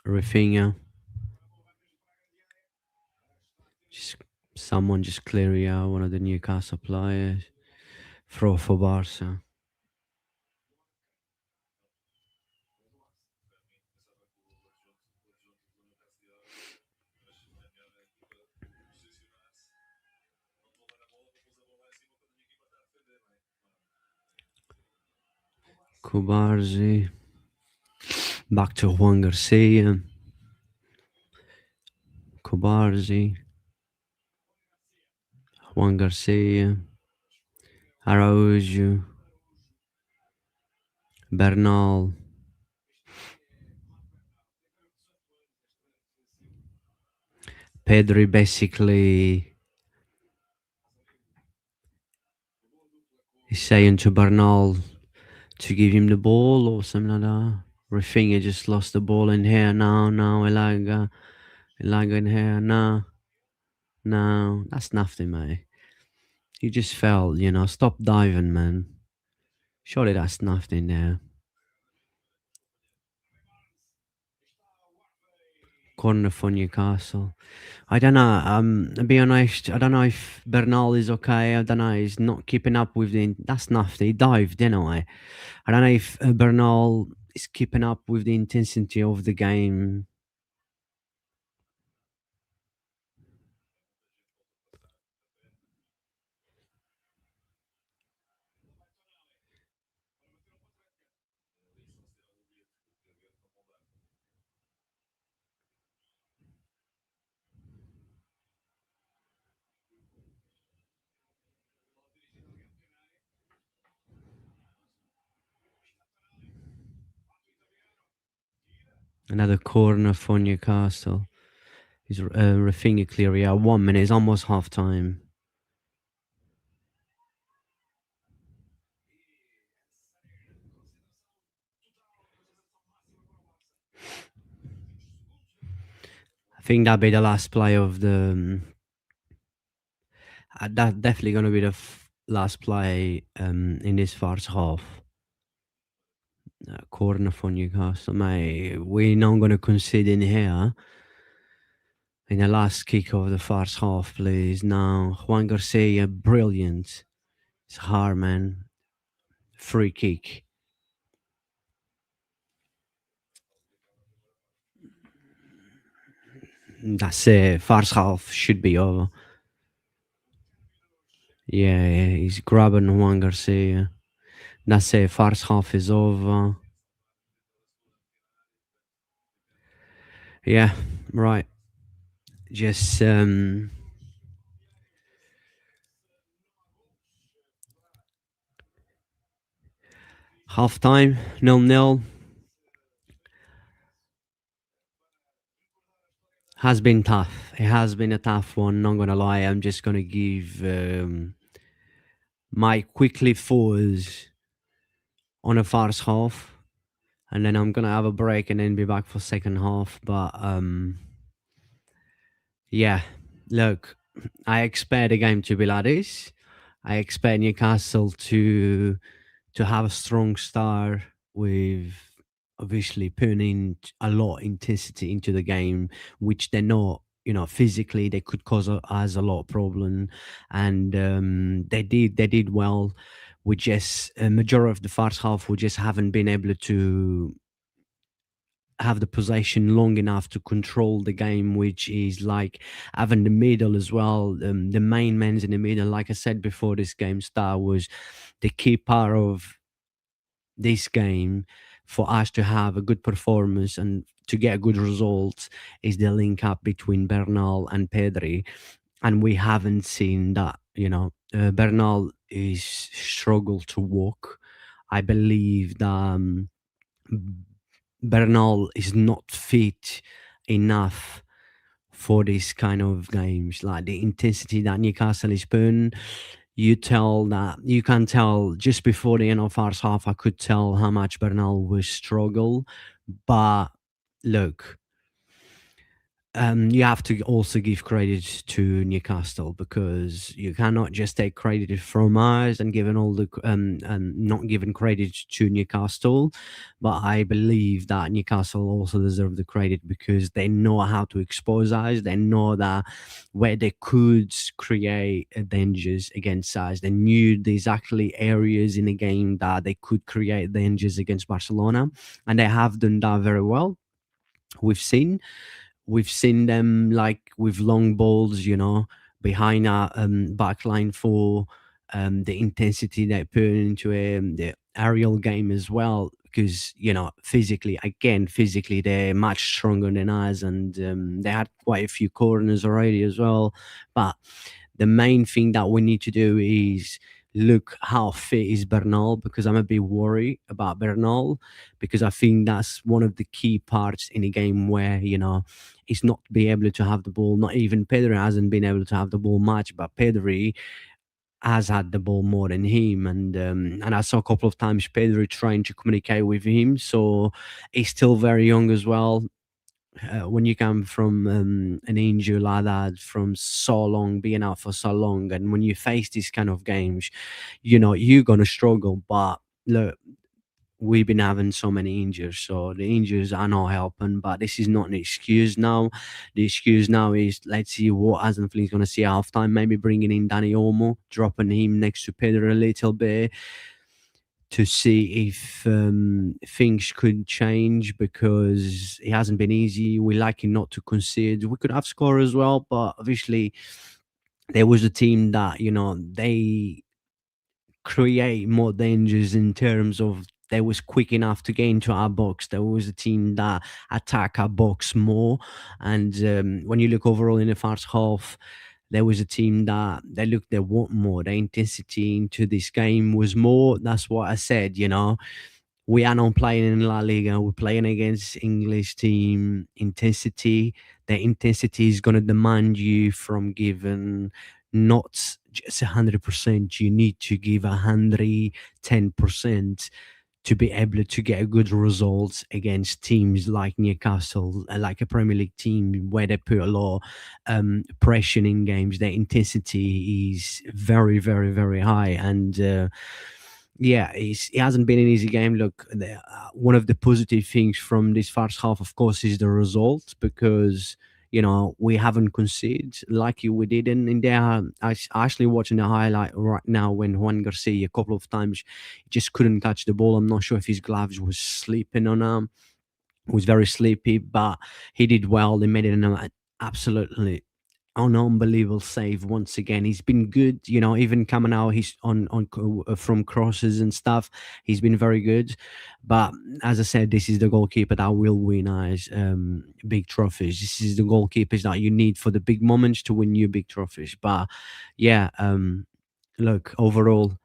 Rafinha, just someone just clear it out, one of the Newcastle players. Throw for Barca. Kubarzi. Back to Juan Garcia. Kubarzi. Juan Garcia. Araujo. Bernal. Pedri basically is saying to Bernal to give him the ball or something like that. Rafinha just lost the ball in here. No, no, Elaga in here. No, no, that's nothing, mate. You just fell, Stop diving, man. Surely that's nothing there. Corner for Newcastle. I don't know. To be honest, I don't know if Bernal is okay. I don't know. He's not keeping up with the. That's nothing. He dived anyway. I don't know if Bernal is keeping up with the intensity of the game. Another corner for Newcastle. He's Rafinha clear. Yeah, 1 minute. It's almost half time. I think that'll be the last play of the. That's definitely going to be the last play in this first half. Corner for Newcastle, mate. We're not going to concede in here. In the last kick of the first half, please. Now, Juan Garcia, brilliant. It's hard, man. Free kick. That's it. First half should be over. Yeah, he's grabbing Juan Garcia. That's it. First half is over. Yeah, right. Just half time, 0-0. Has been tough. It has been a tough one. Not gonna lie. I'm just gonna give my quickly thoughts on the first half, and then I'm gonna have a break and then be back for second half. But yeah, look, I expect the game to be like this. I expect Newcastle to have a strong start with obviously putting in a lot of intensity into the game, which they're not. You know, physically they could cause us a lot of problem, and they did well. We just a majority of the first half we just haven't been able to have the possession long enough to control the game, which is like having the middle as well. The main man's in the middle, like I said before this game start, was the key part of this game for us to have a good performance and to get a good result is the link up between Bernal and Pedri, and we haven't seen that. Bernal is struggled to walk. I believe that Bernal is not fit enough for this kind of games. Like the intensity that Newcastle is putting, you can tell just before the end of first half. I could tell how much Bernal will struggle, but look, you have to also give credit to Newcastle because you cannot just take credit from us and giving all the and not giving credit to Newcastle. But I believe that Newcastle also deserve the credit because they know how to expose us. They know that where they could create dangers against us. They knew the exactly areas in the game that they could create dangers against Barcelona, and they have done that very well. We've seen we've seen them like with long balls, behind our back line for the intensity they put into the aerial game as well. Because physically they're much stronger than us, and they had quite a few corners already as well. But the main thing that we need to do is look how fit is Bernal, because I'm a bit worried about Bernal, because I think that's one of the key parts in a game where he's not be able to have the ball. Not even Pedri hasn't been able to have the ball much, but Pedri has had the ball more than him, and I saw a couple of times Pedri trying to communicate with him. So he's still very young as well. When you come from an injury like that, from so long, being out for so long, and when you face these kind of games, you're gonna struggle. But look, we've been having so many injuries, so the injuries are not helping. But this is not an excuse now. The excuse now is let's see what Hansi Flick is gonna see at halftime. Maybe bringing in Danny Olmo, dropping him next to Pedro a little bit to see if things could change, because it hasn't been easy. We're lucky not to concede. We could have scored as well, but obviously there was a team that they create more dangers in terms of they was quick enough to get into our box. There was a team that attack our box more, and when you look overall in the first half, there was a team that they want more. The intensity into this game was more. That's what I said. We are not playing in La Liga. We're playing against English team. Intensity. The intensity is going to demand you from giving not just 100%. You need to give 110% to be able to get good results against teams like Newcastle, like a Premier League team where they put a lot of pressure in games. Their intensity is very, very, very high, and yeah, it hasn't been an easy game. Look, one of the positive things from this first half, of course, is the result because we haven't conceded like we did in there. Actually watching the highlight right now when Juan Garcia a couple of times just couldn't catch the ball. I'm not sure if his gloves was sleeping on him, was very sleepy, but he did well. They made it an absolutely an unbelievable save once again. He's been good, even coming out. He's from crosses and stuff. He's been very good, but as I said, this is the goalkeeper that will win us big trophies. This is the goalkeepers that you need for the big moments to win you big trophies. But yeah, look, overall,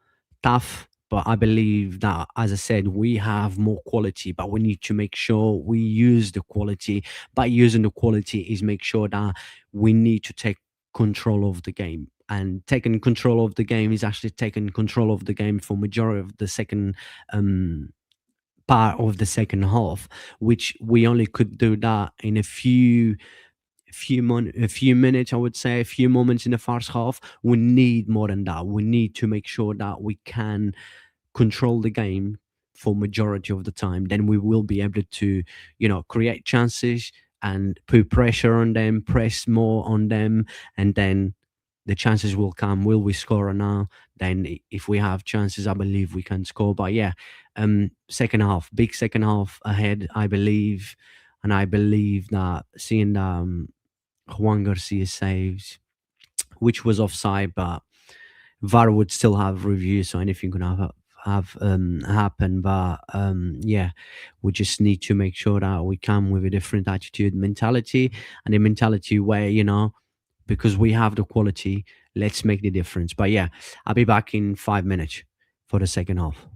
tough. But I believe that, as I said, we have more quality, but we need to make sure we use the quality. By using the quality, is make sure that we need to take control of the game. And taking control of the game is actually taking control of the game for majority of the second um, part of the second half, which we only could do that in a few minutes, I would say, a few moments in the first half. We need more than that. We need to make sure that we can control the game for majority of the time. Then we will be able to, create chances and put pressure on them, press more on them, and then the chances will come. Will we score or not? Then if we have chances, I believe we can score. But yeah, second half, big second half ahead, I believe. And I believe that seeing Juan Garcia saves, which was offside, but VAR would still have review, so anything could have happen. But yeah, we just need to make sure that we come with a different attitude, mentality, and a mentality where because we have the quality, let's make the difference. But yeah, I'll be back in 5 minutes for the second half.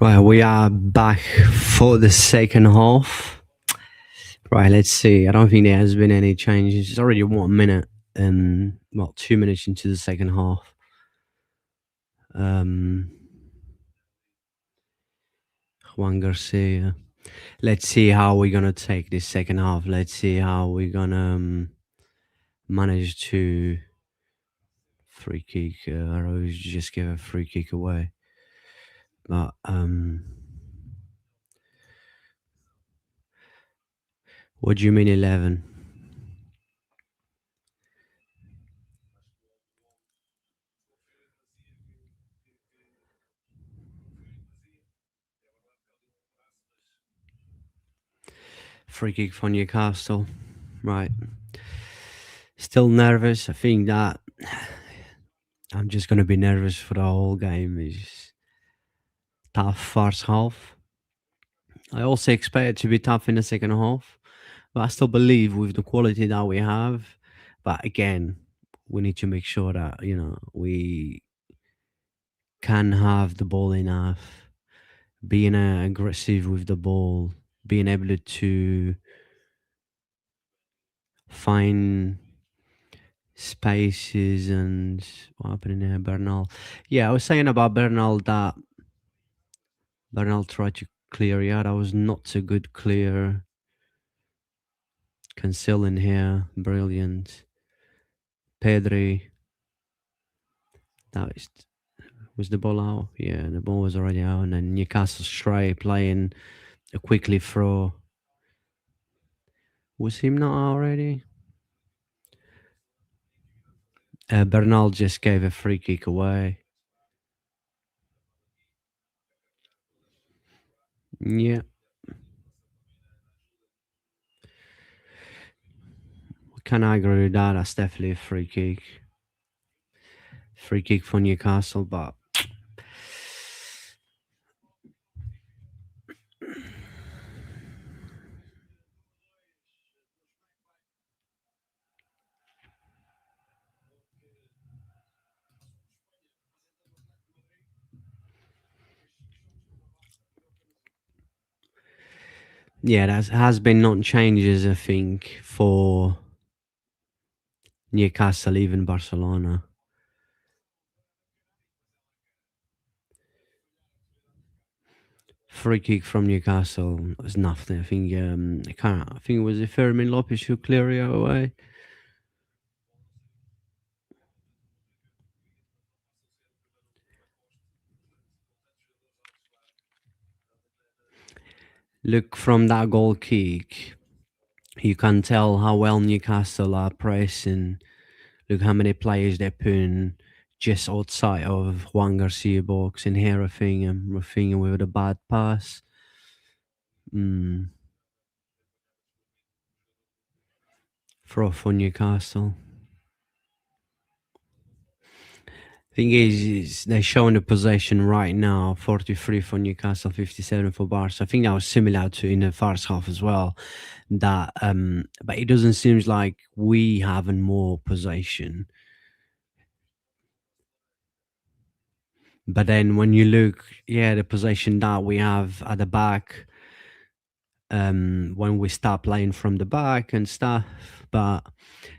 Right, we are back for the second half. Right, let's see. I don't think there has been any changes. It's already 1 minute and 2 minutes into the second half. Juan Garcia. Let's see how we're gonna take this second half. Let's see how we're gonna manage to free kick. I always just give a free kick away, but what do you mean 11? Free kick for Newcastle. Right. Still nervous. I think that I'm just going to be nervous for the whole game. It's tough first half. I also expect it to be tough in the second half, but I still believe with the quality that we have. But again, we need to make sure that we can have the ball enough, being aggressive with the ball, being able to find spaces. And what happened in there, Bernal? Yeah, I was saying about Bernal that Bernal tried to clear. Yeah, that was not a good clear. Cancel in here, brilliant. Pedri. That was the ball out? Yeah, the ball was already out. And then Newcastle straight playing a quickly throw. Was him not out already? Bernal just gave a free kick away. Yeah. Can I agree with that? That's definitely a free kick. Free kick for Newcastle, but yeah, that has been non changes, I think, for Newcastle, even Barcelona. Free kick from Newcastle was nothing. I think I think it was a Fermin Lopez who cleared it away. Look, from that goal kick, you can tell how well Newcastle are pressing. Look how many players they're putting just outside of Juan Garcia box, and here Rafinha with a bad pass. Throw for Newcastle. Thing is they're showing the possession right now, 43 for Newcastle, 57 for Barça. I think that was similar to in the first half as well. That but it doesn't seem like we having more possession. But then when you look, the possession that we have at the back, when we start playing from the back and stuff, but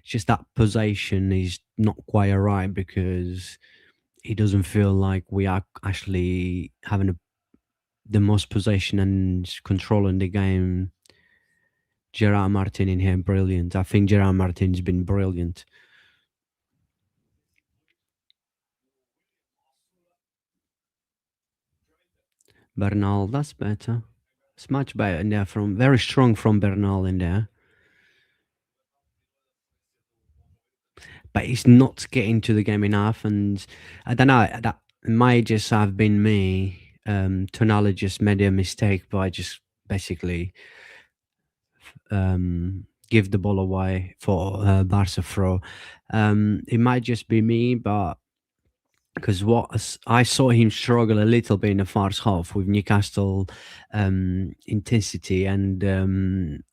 it's just that possession is not quite right because it doesn't feel like we are actually having the most possession and controlling the game. Gerard Martin in here, brilliant. I think Gerard Martin's been brilliant. Bernal, that's better. It's much better in there. From very strong from Bernal in there. But he's not getting to the game enough, and I don't know. That might just have been me. Tonali just made a mistake by just basically give the ball away for Barca throw. It might just be me, but because I saw him struggle a little bit in the first half with Newcastle intensity, and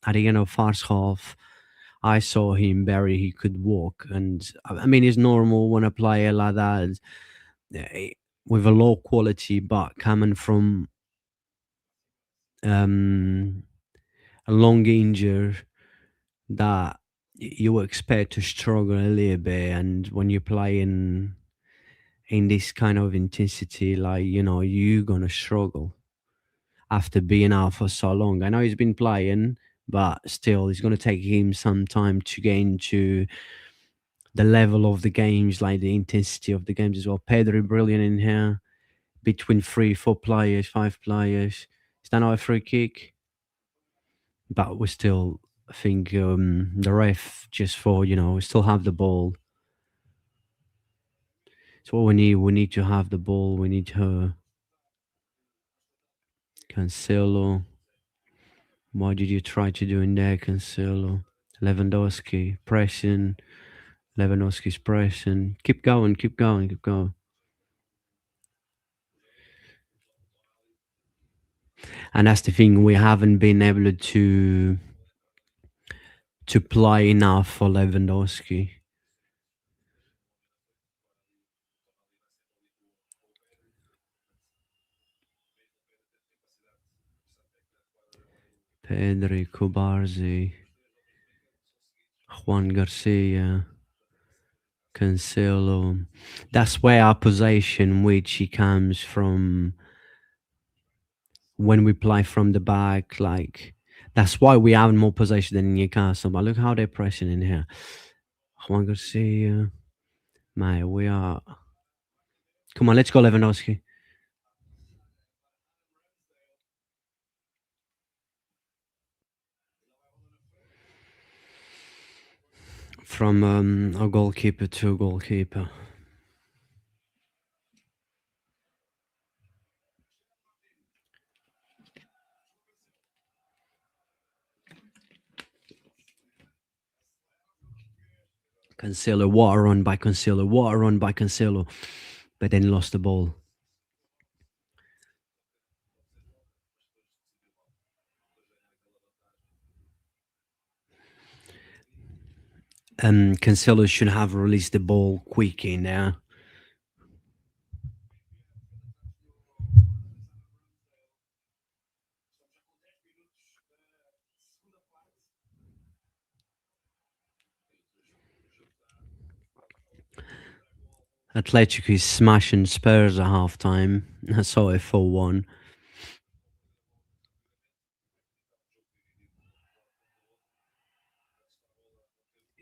at the end of first half, I saw him barely he could walk, and I mean it's normal when a player like that with a low quality, but coming from um, a long injury that you expect to struggle a little bit, and when you play in this kind of intensity, like you're gonna struggle after being out for so long. I know he's been playing, but still, it's gonna take him some time to get into the level of the games, like the intensity of the games as well. Pedri brilliant in here between three, four players, five players. Is that not a free kick? But we still think the ref just for we still have the ball. It's what we need. We need to have the ball. We need her. Cancelo. What did you try to do in there, Cancelo? Lewandowski pressing. Lewandowski's pressing. Keep going. Keep going. Keep going. And that's the thing. We haven't been able to play enough for Lewandowski. Pedri, Kubarzi, Juan Garcia, Cancelo. That's where our possession, which he comes from when we play from the back, like that's why we have more possession than Newcastle. But look how they're pressing in here. Juan Garcia, mate, we are. Come on, let's go, Lewandowski. From a goalkeeper to a goalkeeper. Cancelo, what a run by Cancelo, what a run by Cancelo, but then lost the ball. Cancelo should have released the ball quick in there. Atletico is smashing Spurs at halftime. I saw it 4-1.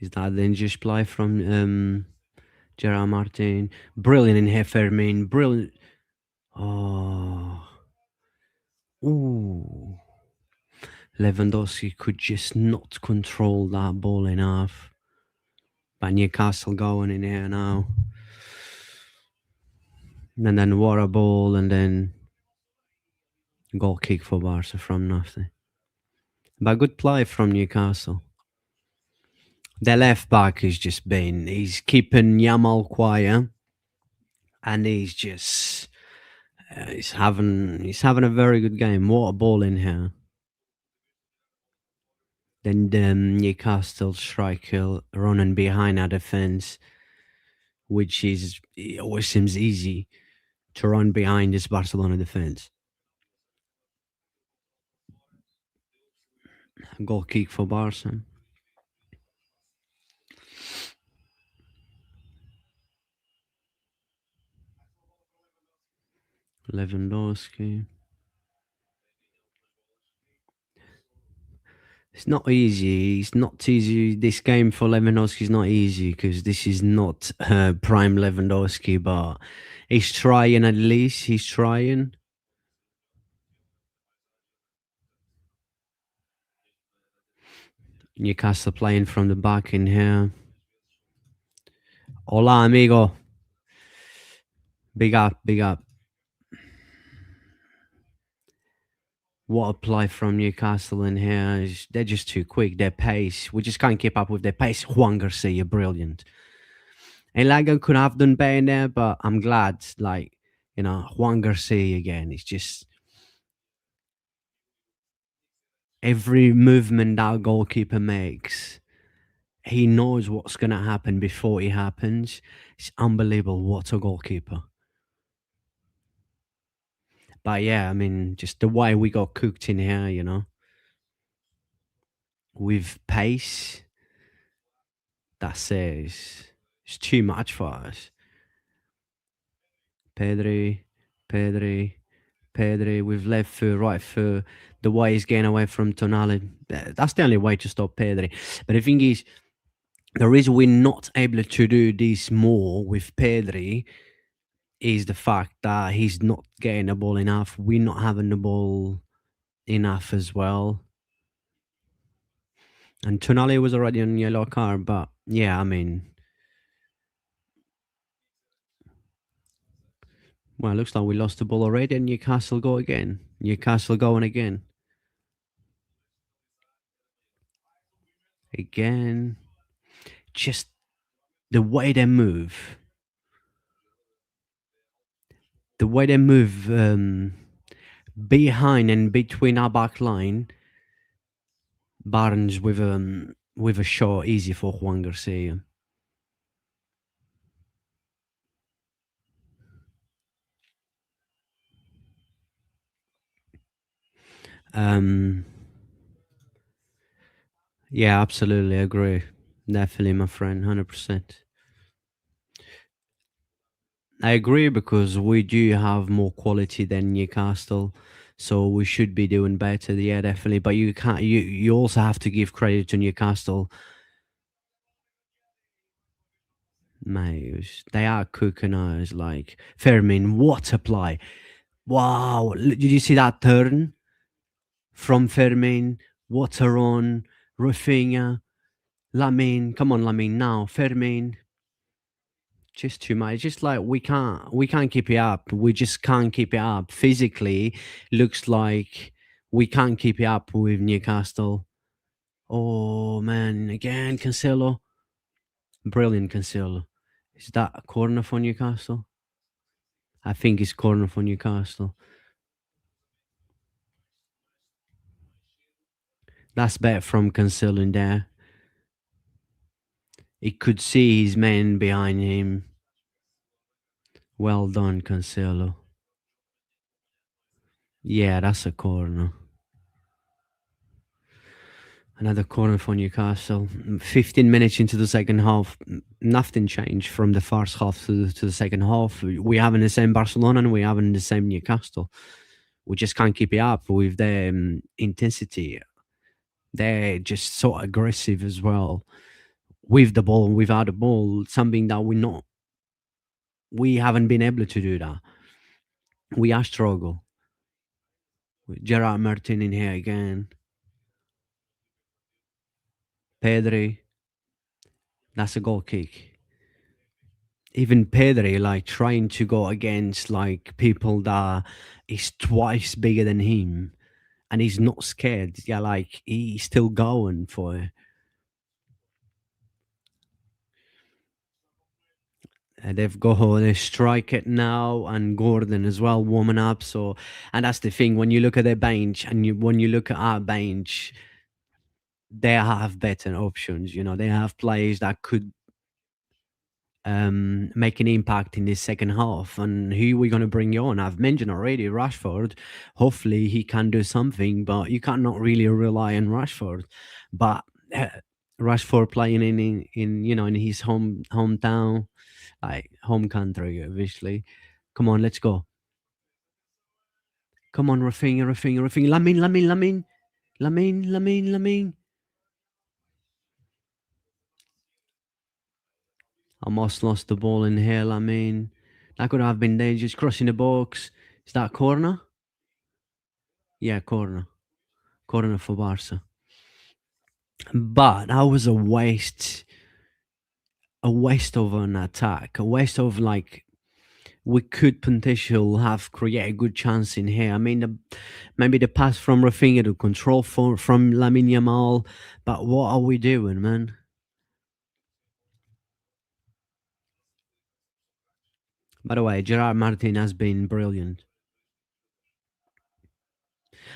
Is that then just play from Gerard Martin? Brilliant in here, Fermin. Brilliant. Oh. Ooh. Lewandowski could just not control that ball enough. But Newcastle going in here now. And then what a ball, and then goal kick for Barca from nothing. But good play from Newcastle. The left back is just he's keeping Yamal quiet, and he's just he's having a very good game. What a ball in here. Then the Newcastle striker running behind our defense, which is it always seems easy to run behind this Barcelona defense. Goal kick for Barca. Lewandowski. It's not easy. It's not easy. This game for Lewandowski is not easy because this is not prime Lewandowski, but he's trying at least. He's trying. Newcastle playing from the back in here. Hola, amigo. Big up, big up. What a play from Newcastle in here. They're just too quick. Their pace. We just can't keep up with their pace. Juan Garcia, brilliant. And Liga could have done better there, but I'm glad, like, Juan Garcia again. It's just every movement that goalkeeper makes, he knows what's going to happen before it happens. It's unbelievable. What a goalkeeper. But yeah, I mean, just the way we got cooked in here, with pace, that says it's too much for us. Pedri, Pedri, Pedri, with left foot, right foot, the way he's getting away from Tonali. That's the only way to stop Pedri. But the thing is, the reason we're not able to do this more with Pedri is the fact that he's not getting the ball enough. We're not having the ball enough as well. And Tonali was already on yellow card, but yeah, I mean, well, it looks like we lost the ball already, and Newcastle go again. Newcastle going again. Again. Just the way they move. The way they move behind and between our back line. Barnes with a shot easy for Juan Garcia. Um, yeah, absolutely agree. Definitely, my friend, 100%. I agree because we do have more quality than Newcastle, so we should be doing better. Yeah, definitely. But you can't. You also have to give credit to Newcastle. Mate, they are cooking us like Fermin. What a play! Wow, did you see that turn from Fermin? What a run, Rafinha, Lamine. Come on, Lamine now. Fermin. Just too much. Just like we can't keep it up. We just can't keep it up. Physically, looks like we can't keep it up with Newcastle. Oh man, again Cancelo. Brilliant Cancelo. Is that a corner for Newcastle? I think it's corner for Newcastle. That's better from Cancelo in there. He could see his man behind him. Well done, Cancelo. Yeah, that's a corner. Another corner for Newcastle. 15 minutes into the second half, nothing changed from the first half to the second half. We having the same Barcelona and we having the same Newcastle. We just can't keep it up with their intensity. They're just so aggressive as well with the ball and without the ball. Something that we haven't been able to do that. We are struggle. Gerard Martin in here again. Pedri. That's a goal kick. Even Pedri, like trying to go against like people that is twice bigger than him, and he's not scared. Yeah, like he's still going for it. They've got they strike it now, and Gordon as well warming up. So, and that's the thing when you look at their bench, and when you look at our bench, they have better options. They have players that could make an impact in this second half. And who we going to bring on? I've mentioned already Rashford. Hopefully he can do something, but you cannot really rely on Rashford. But Rashford playing in his hometown, like home country, obviously. Come on, let's go. Come on, Rafinha, Rafinha, Rafinha, Lamine, Lamine, Lamine, Lamine, Lamine, Lamine. Almost lost the ball in here, Lamine. That could have been dangerous. Crossing the box. Is that corner? Yeah, corner. Corner for Barca. But that was a waste of an attack, a waste of like we could potentially have create a good chance in here. I mean, maybe the pass from Rafinha to control from Lamine Yamal, but what are we doing, man? By the way, Gerard Martin has been brilliant.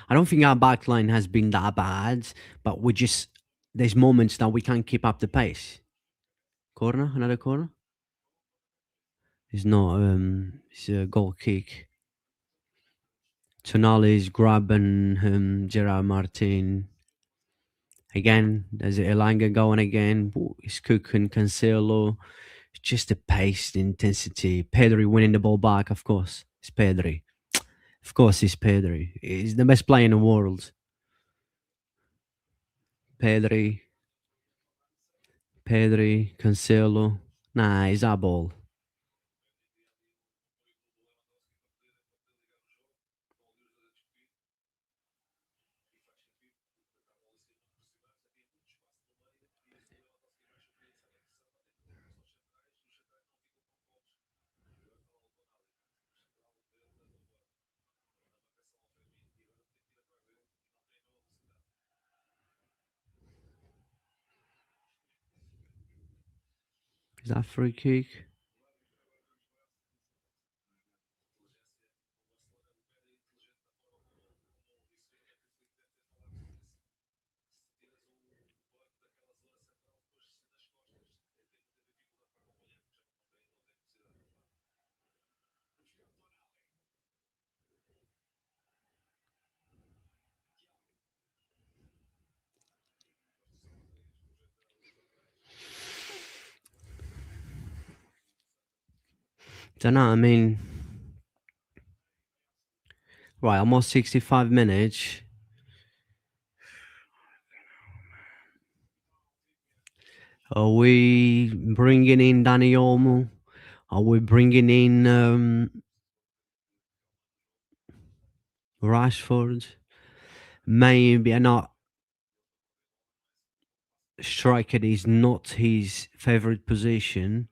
I don't think our backline has been that bad, but we just there's moments that we can't keep up the pace. Corner, another corner. It's not. It's a goal kick. Tonali's grabbing him, Gerard Martin. Again, there's Elanga going again. It's cooking Cancelo. It's just the pace, the intensity. Pedri winning the ball back, of course. It's Pedri. Of course, it's Pedri. He's the best player in the world. Pedri, Cancelo. Nah, he's our ball. Is that free kick? Don't know. I mean, right, almost 65 minutes. Are we bringing in Dani Olmo? Are we bringing in Rashford? Maybe not. Striker is not his favorite position.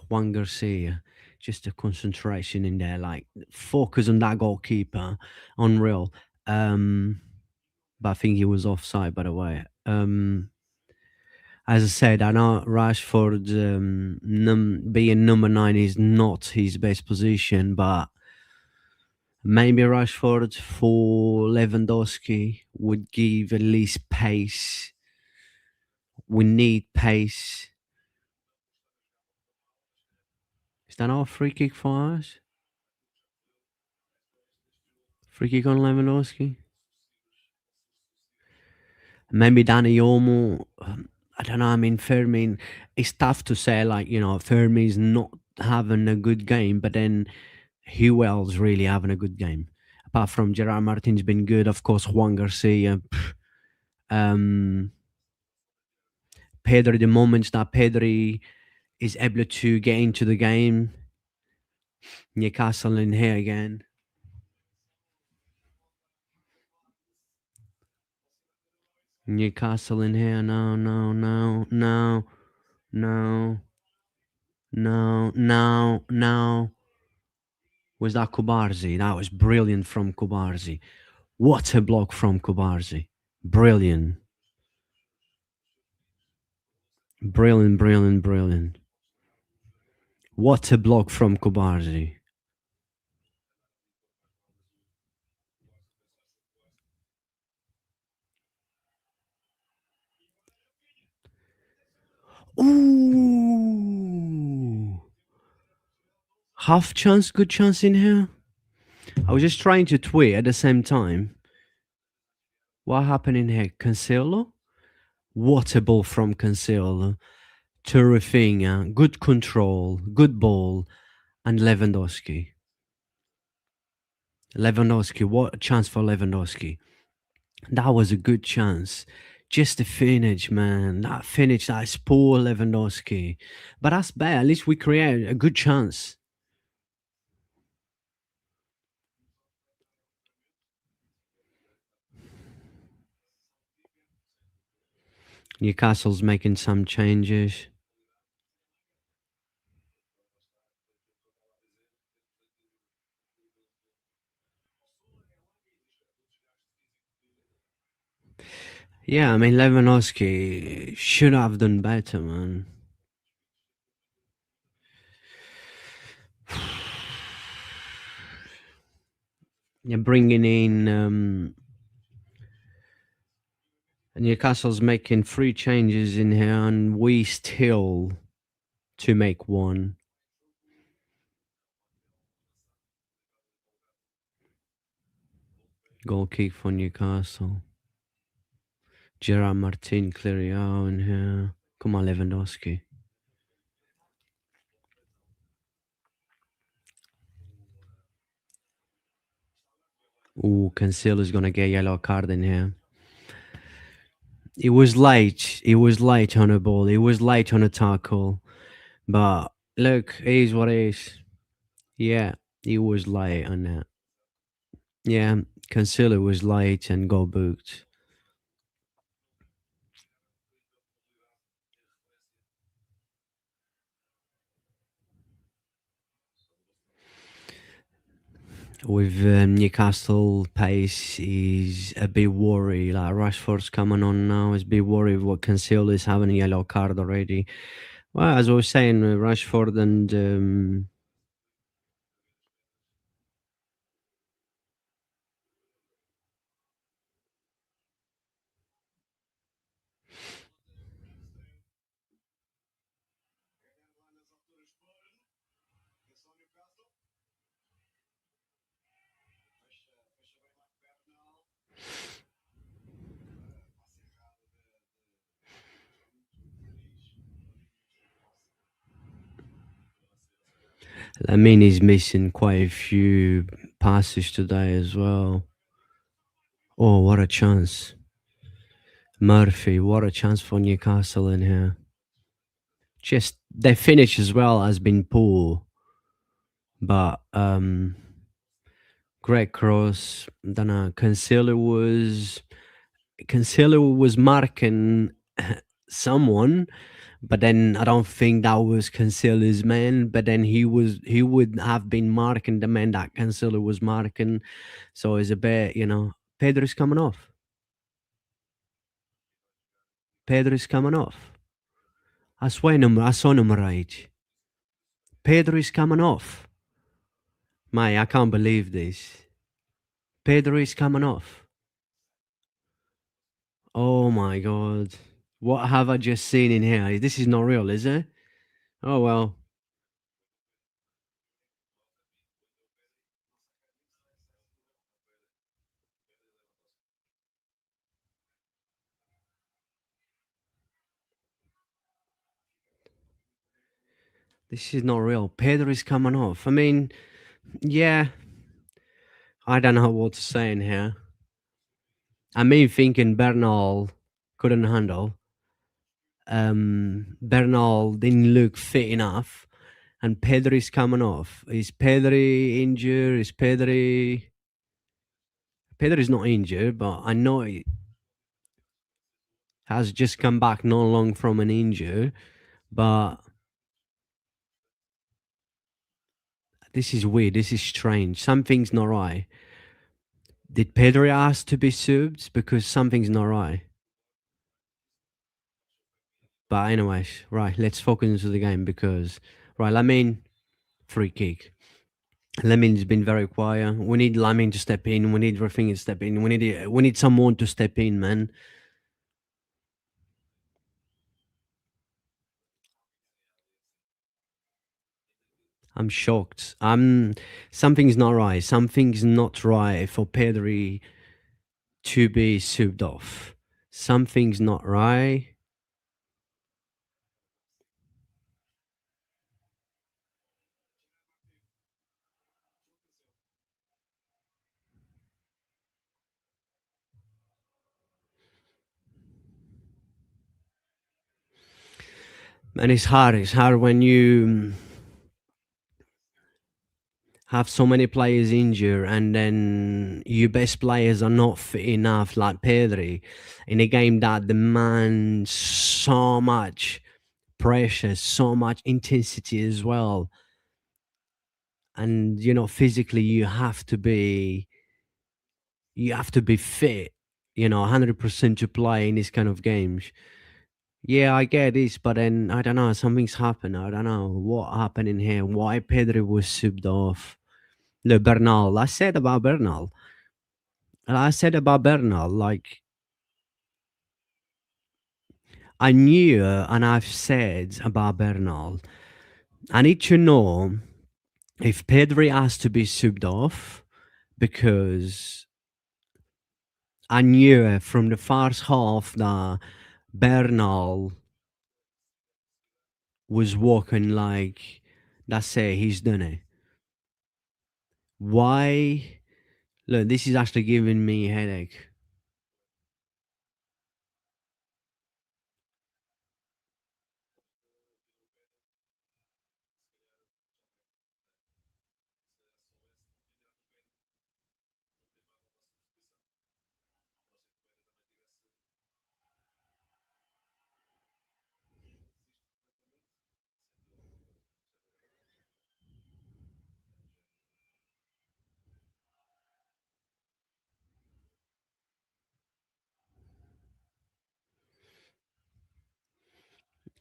Juan Garcia, just a concentration in there, like focus on that goalkeeper, unreal. But I think he was offside, by the way. As I said, I know Rashford being number 9 is not his best position, but maybe Rashford for Lewandowski would give at least pace. We need pace. Is that not a free kick for us? Free kick on Lewandowski? Maybe Dani Olmo. I don't know. I mean, Fermin, it's tough to say, like, Fermin's not having a good game, but then who else really having a good game? Apart from Gerard Martin's been good, of course, Juan Garcia. Pedri, the moments that Pedri is able to get into the game. Newcastle in here again. Newcastle in here. No. Was that Kubarzi? That was brilliant from Kubarzi. What a block from Kubarzi. Brilliant. Brilliant. What a block from Kubarzi. Ooh. Half chance, good chance in here. I was just trying to tweet at the same time. What happened in here? Cancelo? What a ball from Cancelo. To Rafinha. Good control. Good ball. And Lewandowski. What a chance for Lewandowski. That was a good chance. Just the finish, man. That finish, that is poor Lewandowski. But that's bad. At least we create a good chance. Newcastle's making some changes. Yeah, I mean, Lewandowski should have done better, man. You're bringing in Newcastle's making 3 changes in here, and we still to make 1. Goal kick for Newcastle. Gerard Martin clear it out in here. Come on, Lewandowski. Ooh, Cancelo's gonna get yellow card in here. It was late. It was late on a ball. It was late on a tackle. But look, it is what it is. Yeah, it was late on that. Yeah, Cancelo was late and got booked. With Newcastle pace is a bit worried. Like Rashford's coming on now, is a bit worried what Cancelo is having a yellow card already. Well, as I was saying, Rashford and Lamine is missing quite a few passes today as well. Oh, what a chance. Murphy, what a chance for Newcastle in here. Just their finish as well has been poor. But Greg Cross, don't know, Cancelo was marking someone, but then I don't think that was Cancelo's man. But then he would have been marking the man that Cancelo was marking. So it's a bit, Pedro's coming off. Pedro's coming off. I saw number 8. Pedro is coming off. Mate, I can't believe this. Pedro is coming off. Oh my god. What have I just seen in here? This is not real, is it? Oh well. This is not real. Pedro is coming off. I mean, yeah, I don't know what to say in here. I mean, thinking Bernal couldn't handle. Bernal didn't look fit enough, and Pedro is coming off. Is Pedro injured? Is Pedro? Pedro is not injured, but I know he has just come back not long from an injury. But this is weird. This is strange. Something's not right. Did Pedro ask to be subbed? Because something's not right. But anyways, right, let's focus into the game because right, Lamine, free kick. Lamine's been very quiet. We need Lamine to step in. We need Rafinha to step in. We need someone to step in, man. I'm shocked. Something's not right. Something's not right for Pedri to be subbed off. Something's not right. And it's hard. It's hard when you have so many players injured and then your best players are not fit enough, like Pedri, in a game that demands so much pressure, so much intensity as well. And physically you have to be fit, 100% to play in this kind of games. Yeah, I get this, but then I don't know, something's happened. I don't know what happened in here. Why Pedri was subbed off? Le Bernal. I said about Bernal. Like I knew, and I've said about Bernal, I need to know if Pedri has to be subbed off because I knew from the first half that Bernal was walking like, that's it, he's done it. Why? Look, this is actually giving me a headache.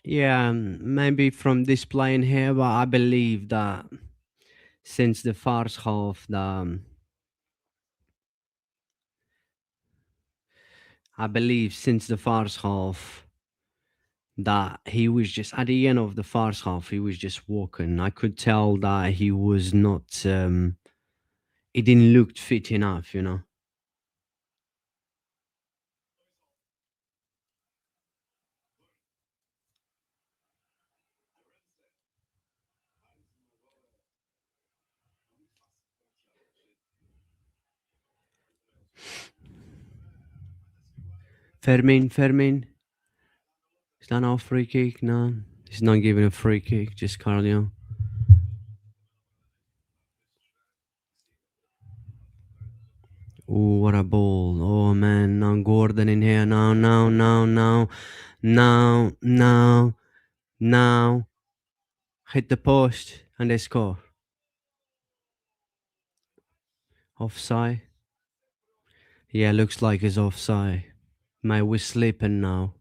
Yeah, maybe from this playing here, but I believe that since the first half, I believe since the first half that he was just at the end of the first half, he was just walking. I could tell that he was not. He didn't look fit enough, you know. Fermin. Is that not a free kick? No, he's not giving a free kick. Just carry on. Oh, what a ball! Oh man, now Gordon in here. Now. Hit the post and they score. Offside. Yeah, looks like it's offside. Mate, we're sleeping now.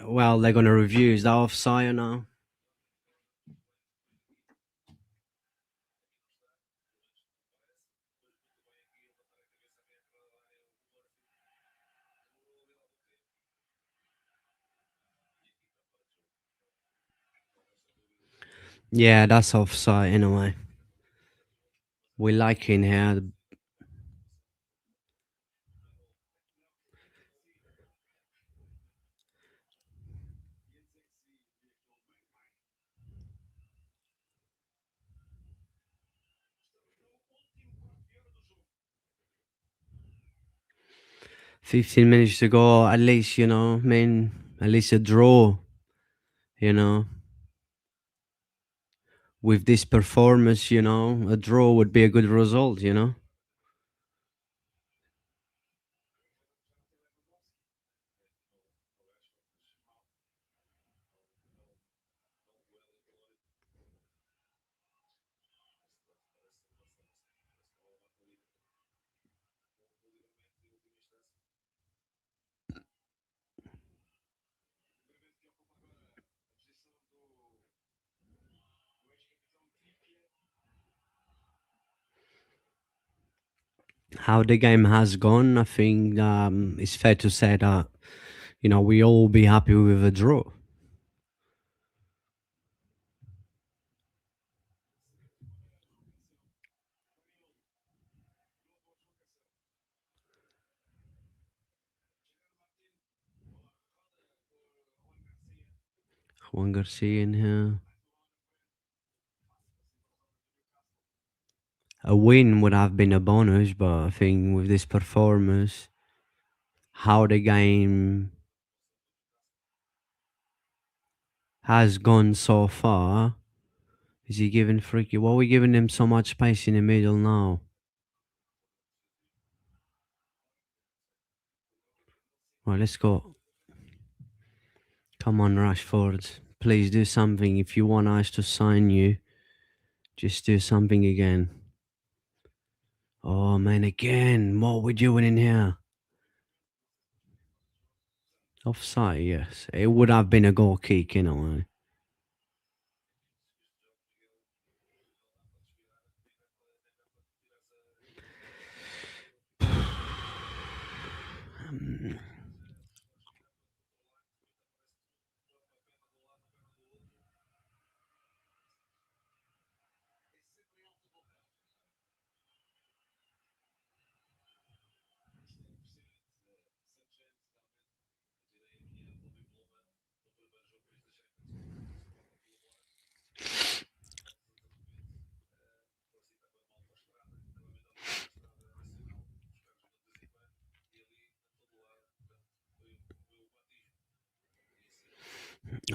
Well, they're gonna review. Is that offside or no? Yeah, that's offside anyway. We like in here. 15 minutes to go. At least, you know, I mean, at least a draw, you know. With this performance, you know, a draw would be a good result, you know. How the game has gone, I think it's fair to say that, you know, we all be happy with a draw. Juan Garcia in here. A win would have been a bonus, but I think with this performance, how the game has gone so far, is he giving freaky? Why are we giving him so much space in the middle now? Right, let's go. Come on, Rashford. Please do something. If you want us to sign you, just do something again. Oh man, again. What are we doing in here? Offside, yes. It would have been a goal kick, you know.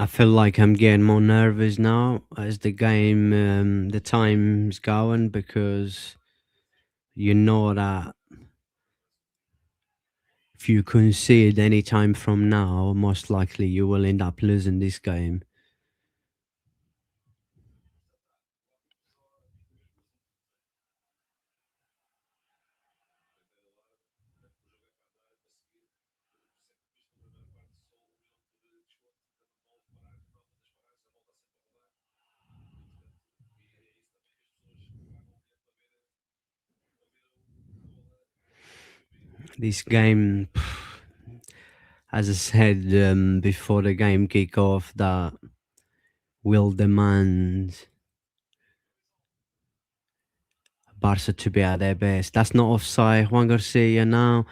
I feel like I'm getting more nervous now as the time's going, because you know that if you concede any time from now, most likely you will end up losing this game. This game, as I said before the game kick off, that will demand Barca to be at their best. That's not offside. Juan Garcia now,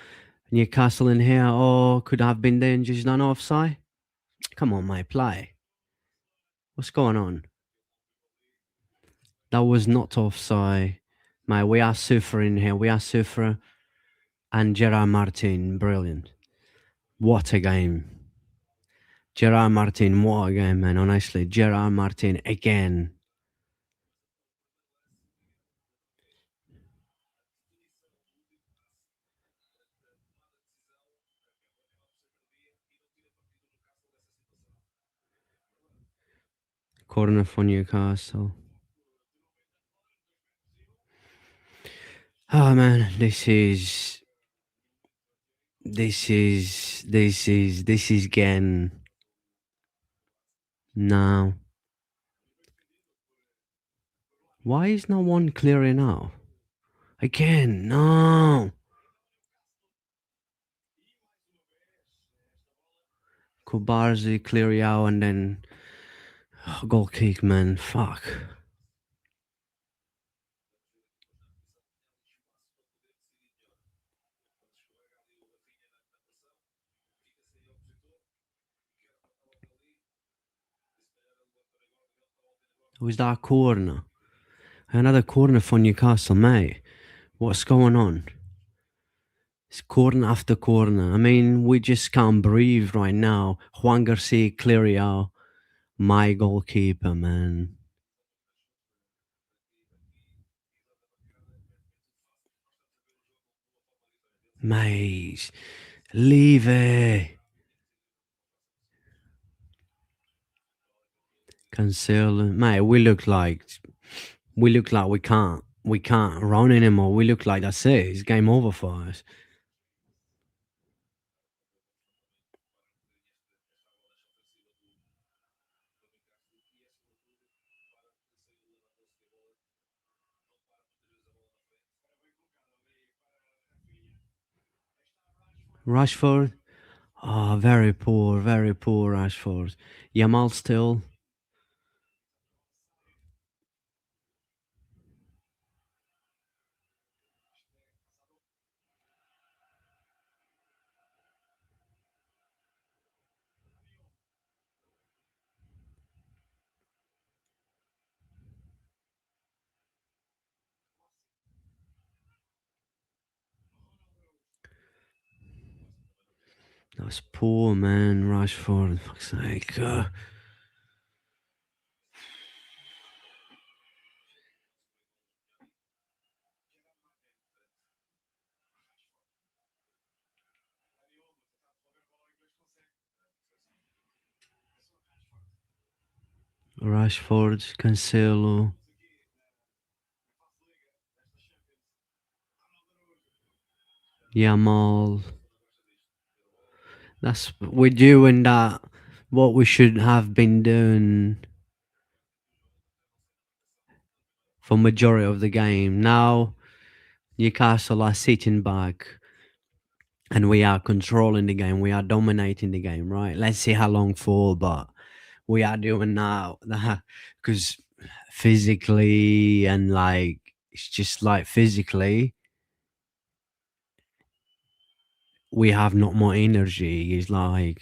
Newcastle in here. Oh, could have been dangerous. Not offside. Come on, mate, play. What's going on? That was not offside. Mate, we are suffering here. We are suffering. And Gerard Martin, brilliant. What a game. Gerard Martin, what a game, man. Honestly, Gerard Martin again. Corner for Newcastle. Oh man, this is getting now. Why is no one clearing out? Again, no. Kubarzi clear out and then goal kick, man. Fuck. Was that a corner? Another corner for Newcastle, mate. What's going on? It's corner after corner. I mean, we just can't breathe right now. Juan Garcia clear out. My goalkeeper, man. Mate, leave it. Cancel, mate. We look like we can't run anymore. We look like that's it. It's game over for us. Rashford, very poor Rashford. Yamal still. That's poor, man. Rashford, fuck's sake. Rashford, Cancelo, Yamal. We're doing that. What we should have been doing for majority of the game. Now Newcastle are sitting back and we are controlling the game. We are dominating the game, right? Let's see how long for, but we are doing now that because physically and like it's just like physically we have not more energy. It's like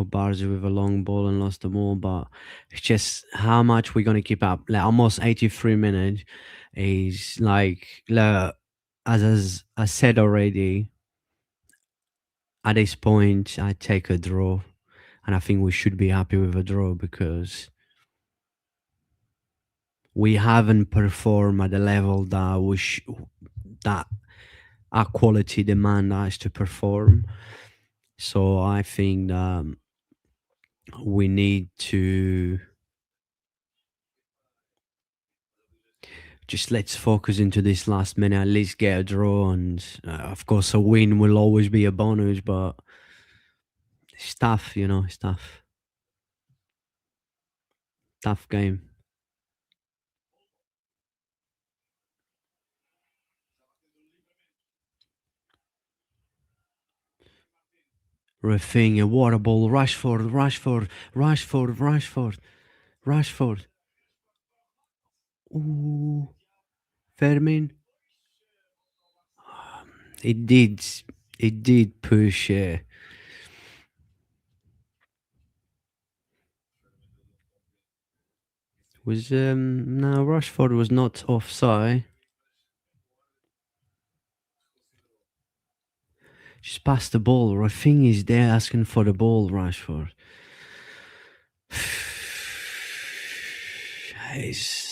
Barça with a long ball and lost the ball, but it's just how much we're gonna keep up. Like almost 83 minutes is as I said already. At this point, I take a draw, and I think we should be happy with a draw because we haven't performed at the level that that our quality demand us to perform. So I think that we need to just let's focus into this last minute, at least get a draw, and of course a win will always be a bonus, but it's tough, it's tough game. Rafinha, water ball, Rashford. Ooh, Fermin. It did, it did push. Was no, Rashford was not offside. Just pass the ball. Rafinha is there asking for the ball, Rashford.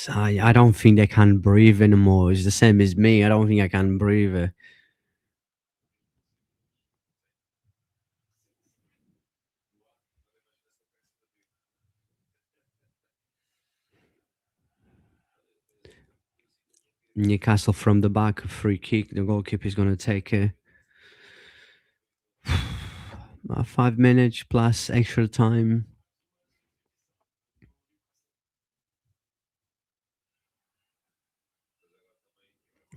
I don't think they can breathe anymore. It's the same as me. I don't think I can breathe. Newcastle from the back, a free kick. The goalkeeper is going to take 5 minutes plus extra time.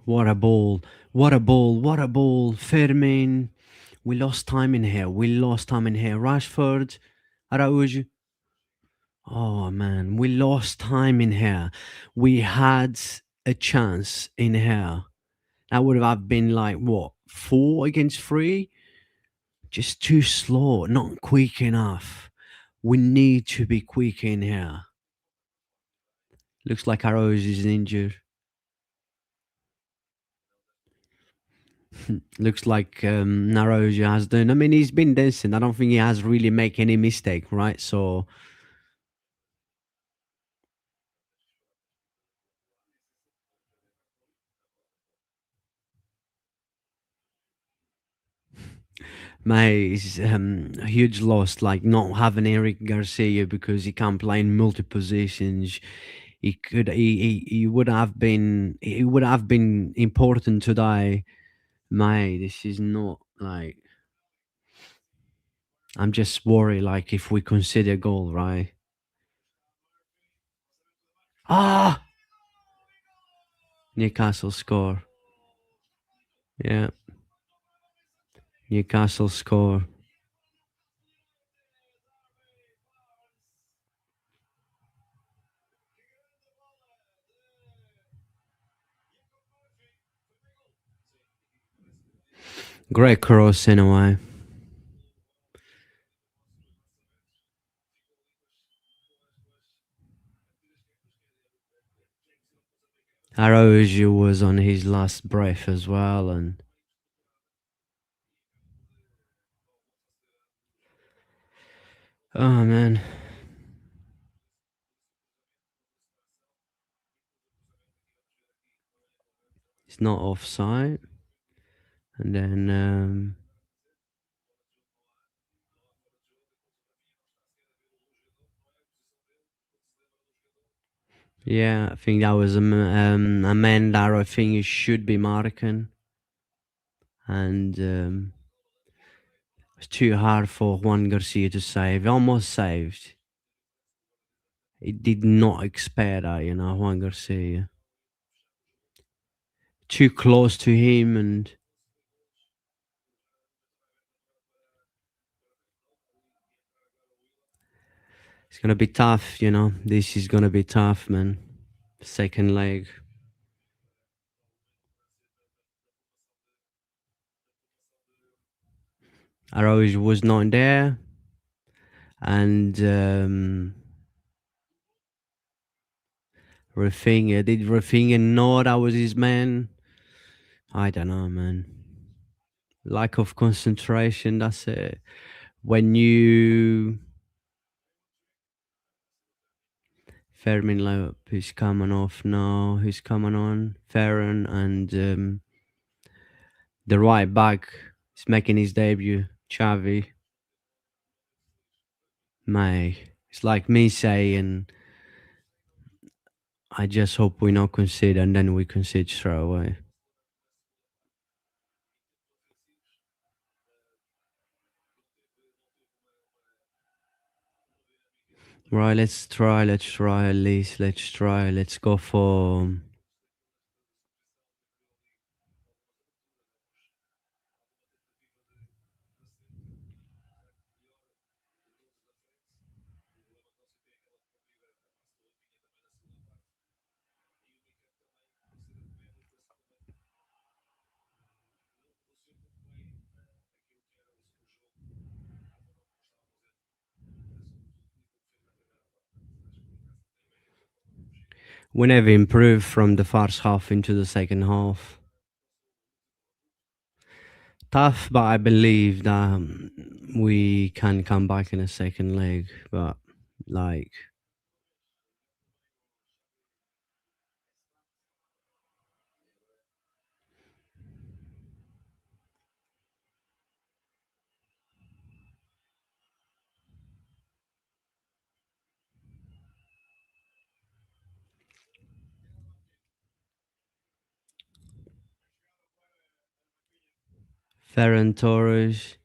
What a ball. What a ball. What a ball. Fermin. We lost time in here. Rashford. Araujo. Oh, man. We lost time in here. We had a chance in here. That would have been like, what, 4 against 3? Just too slow. Not quick enough. We need to be quick in here. Looks like Araujo is injured. Looks like Naroja has done. I mean, he's been dancing. I don't think he has really make any mistake, right? So mate, it's a huge loss. Like not having Eric Garcia because he can play in multi positions. He would have been important today, mate. This is not like I'm just worried. Like if we consider goal, right? Ah, Newcastle score. Yeah, Newcastle score. Great cross in a way. Araujo was on his last breath as well, and oh man, it's not offside. And then yeah, I think that was a man that I think he should be marking, and it's too hard for Juan Garcia to save. Almost saved. He did not expect that, Juan Garcia. Too close to him, and it's gonna be tough, This is gonna be tough, man. Second leg. Araujo was not there. And Rafinha, did Rafinha know that was his man? I don't know, man. Lack of concentration, that's it. When you Fermin who's coming off now, who's coming on? Ferran and the right back is making his debut, Xavi. Mate, it's like me saying, I just hope we not concede, and then we concede straight away. Right, let's try at least, let's go for. We never improved from the first half into the second half. Tough, but I believe that we can come back in a second leg. But like, Ferran Torres.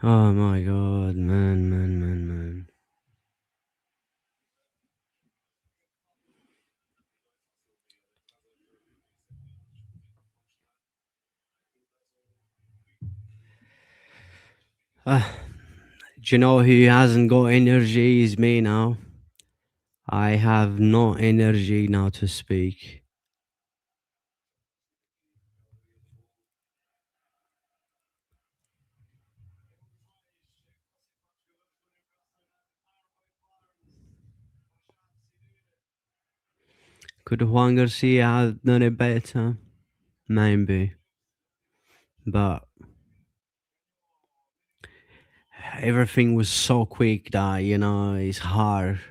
Oh my god, man. Ah, do you know who hasn't got energy is me now. I have no energy now to speak. Could Juan Garcia have done it better? Maybe. But everything was so quick that, it's hard.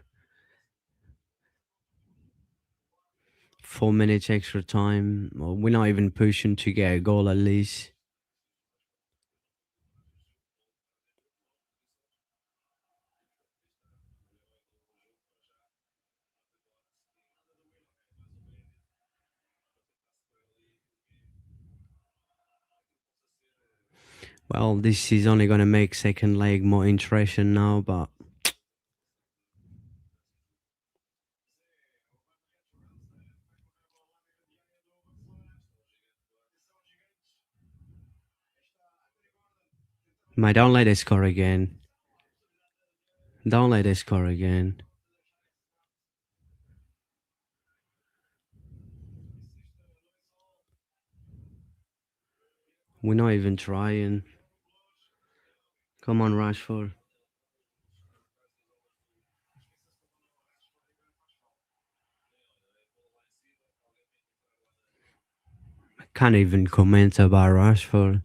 4 minutes extra time. Well, we're not even pushing to get a goal at least. Well, this is only going to make second leg more interesting now, but mate, don't let it score again. Don't let it score again. We're not even trying. Come on, Rashford. I can't even comment about Rashford.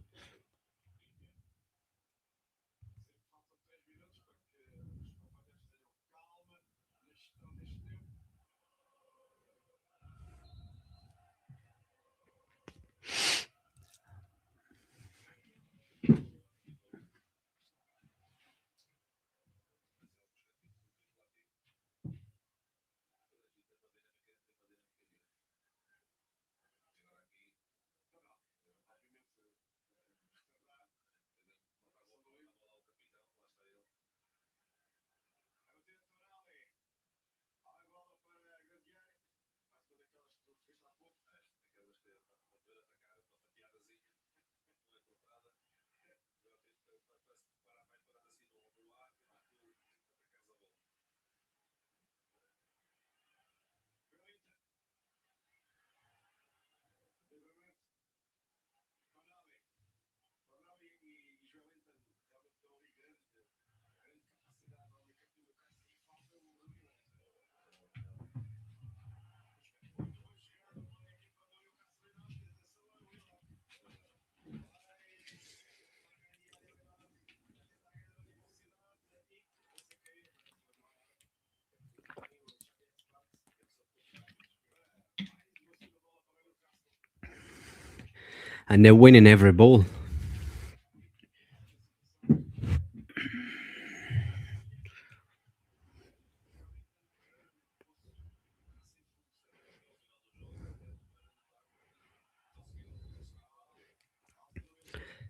and they're winning every ball.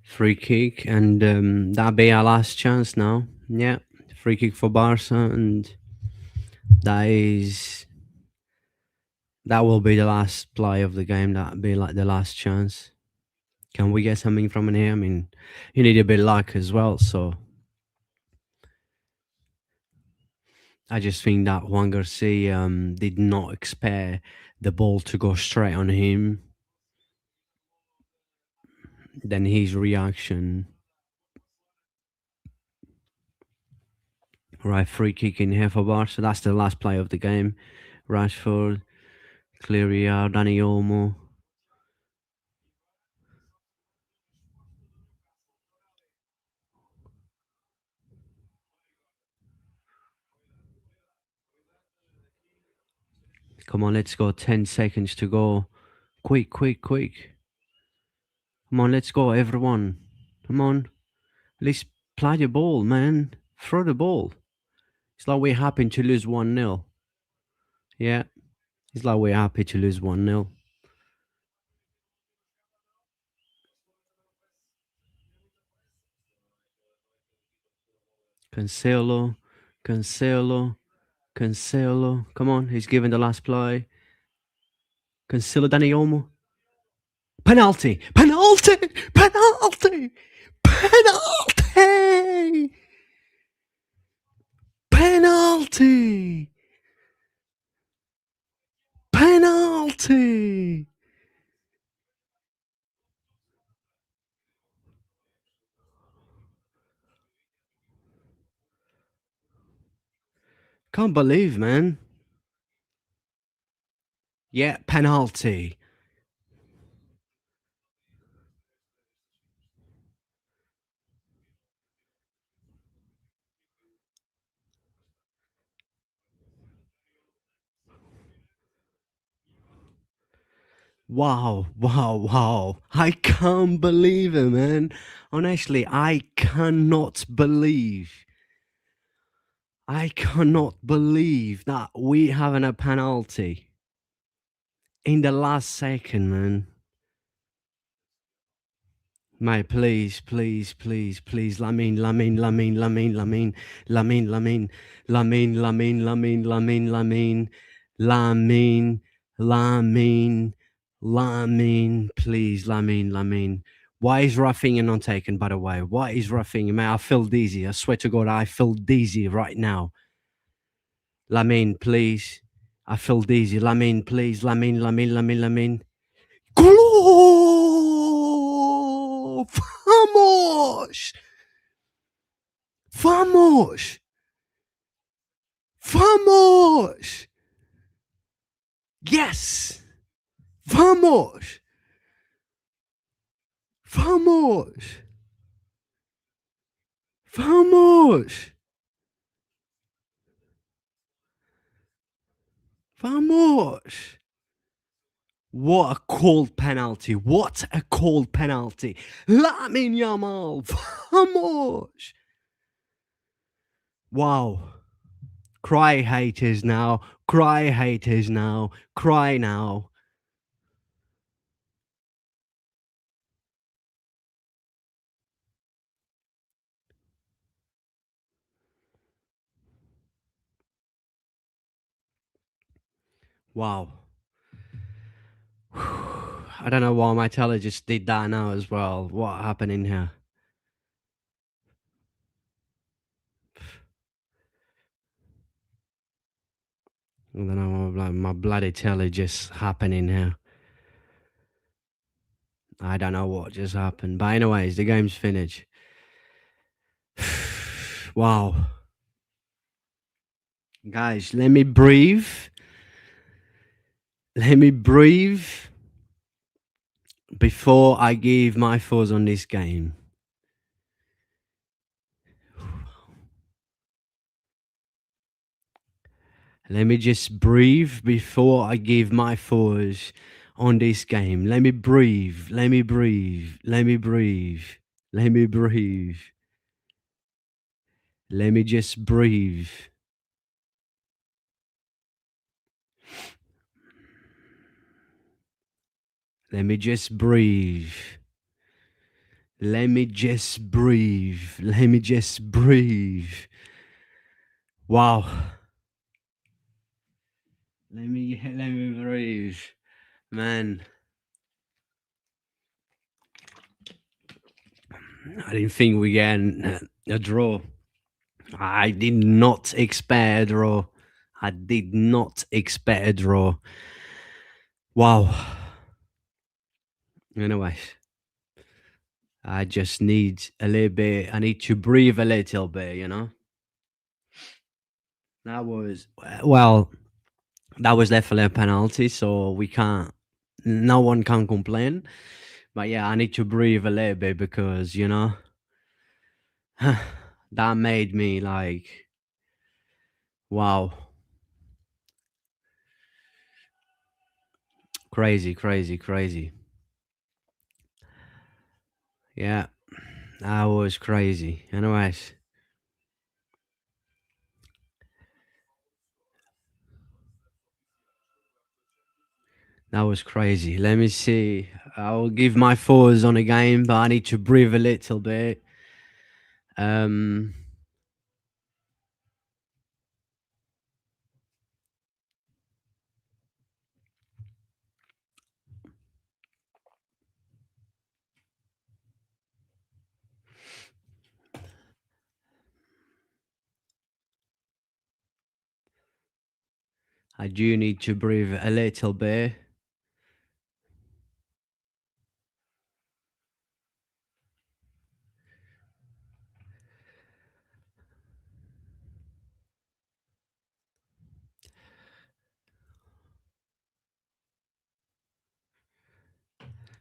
Free kick, and that'll be our last chance now. Yeah, free kick for Barça, and that will be the last play of the game. That'll be like the last chance. Can we get something from in here? I mean, you need a bit of luck as well. So I just think that Juan Garcia did not expect the ball to go straight on him. Then his reaction. Right, free kick in here for Barça. That's the last play of the game. Rashford, clear out, Dani Olmo. Come on, let's go. 10 seconds to go. Quick, quick, quick. Come on, let's go, everyone. Come on. Let's play the ball, man. Throw the ball. It's like we're happy to lose 1-0. Yeah. It's like we're happy to lose 1-0. Cancelo. Come on, he's giving the last play. Cancelo, Dani Olmo. Penalty! Penalty! Penalty! Penalty! Penalty! Penalty! Can't believe, man. Yeah, penalty. Wow, wow, wow. I can't believe it, man. Honestly, I cannot believe that we having a penalty in the last second, man. Mate, please, please, please, please, Lamine, Lamine, Lamine, Lamine, Lamine, Lamine, Lamine, Lamine, Lamine, Lamine, Lamine, Lamine, Lamine, Lamine, Lamine, please, Lamine, Lamine. Why is Rafinha not taken, by the way? Why is Rafinha? Mate, I feel dizzy. I swear to God, I feel dizzy right now. Lamine, please. I feel dizzy. Lamine, please. Lamine, Lamine, Lamine, Lamine. ¡Gol! ¡Vamos! ¡Vamos! ¡Vamos! Yes! ¡Vamos! ¡Vamos! ¡Vamos! ¡Vamos! What a cold penalty. What a cold penalty. Lamine Yamal. Vamos! Wow. Cry haters now. Cry haters now. Cry now. Wow. I don't know why my teller just did that now as well. What happened in here? I don't know, like my bloody teller just happened in here. I don't know what just happened. But anyways, the game's finished. Wow. Guys, let me breathe. Let me breathe before I give my thoughts on this game. Let me just breathe before I give my thoughts on this game. Let me breathe. Let me breathe. Let me breathe. Let me breathe. Let me just breathe. Let me just breathe. Let me just breathe. Let me just breathe. Wow. Let me breathe. Man. I didn't think we get a draw. I did not expect a draw. I did not expect a draw. Wow. Anyways, I just need a little bit. I need to breathe a little bit, you know? That was, well, that was definitely a penalty, so we can't, no one can complain. But yeah, I need to breathe a little bit because, you know, that made me like, wow. Crazy, crazy, crazy. Yeah, that was crazy. Anyways, that was crazy. Let me see. I'll give my thoughts on the game, but I need to breathe a little bit. I do need to breathe a little bit.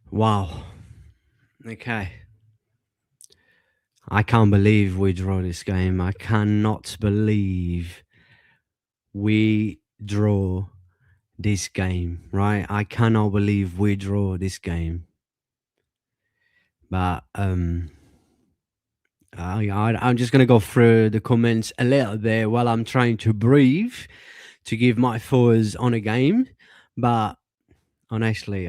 Wow. Okay. I can't believe we draw this game. I cannot believe we draw this game, right? I cannot believe we draw this game. But I'm just gonna go through the comments a little bit while I'm trying to breathe to give my thoughts on a game. But honestly,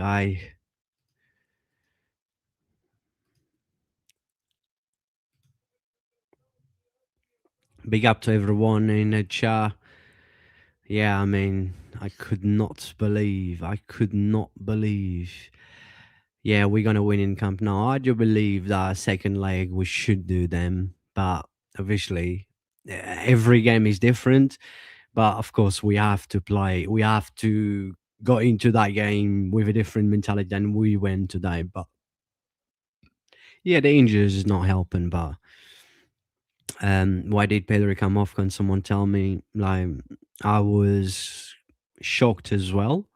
big up to everyone in the chat. Yeah, I mean, I could not believe. Yeah, we're gonna win in Camp Nou. I do believe that second leg we should do them, but obviously every game is different. But of course, we have to play. We have to go into that game with a different mentality than we went today. But yeah, the injuries is not helping. But why did Pedro come off? Can someone tell me? Like, I was shocked as well.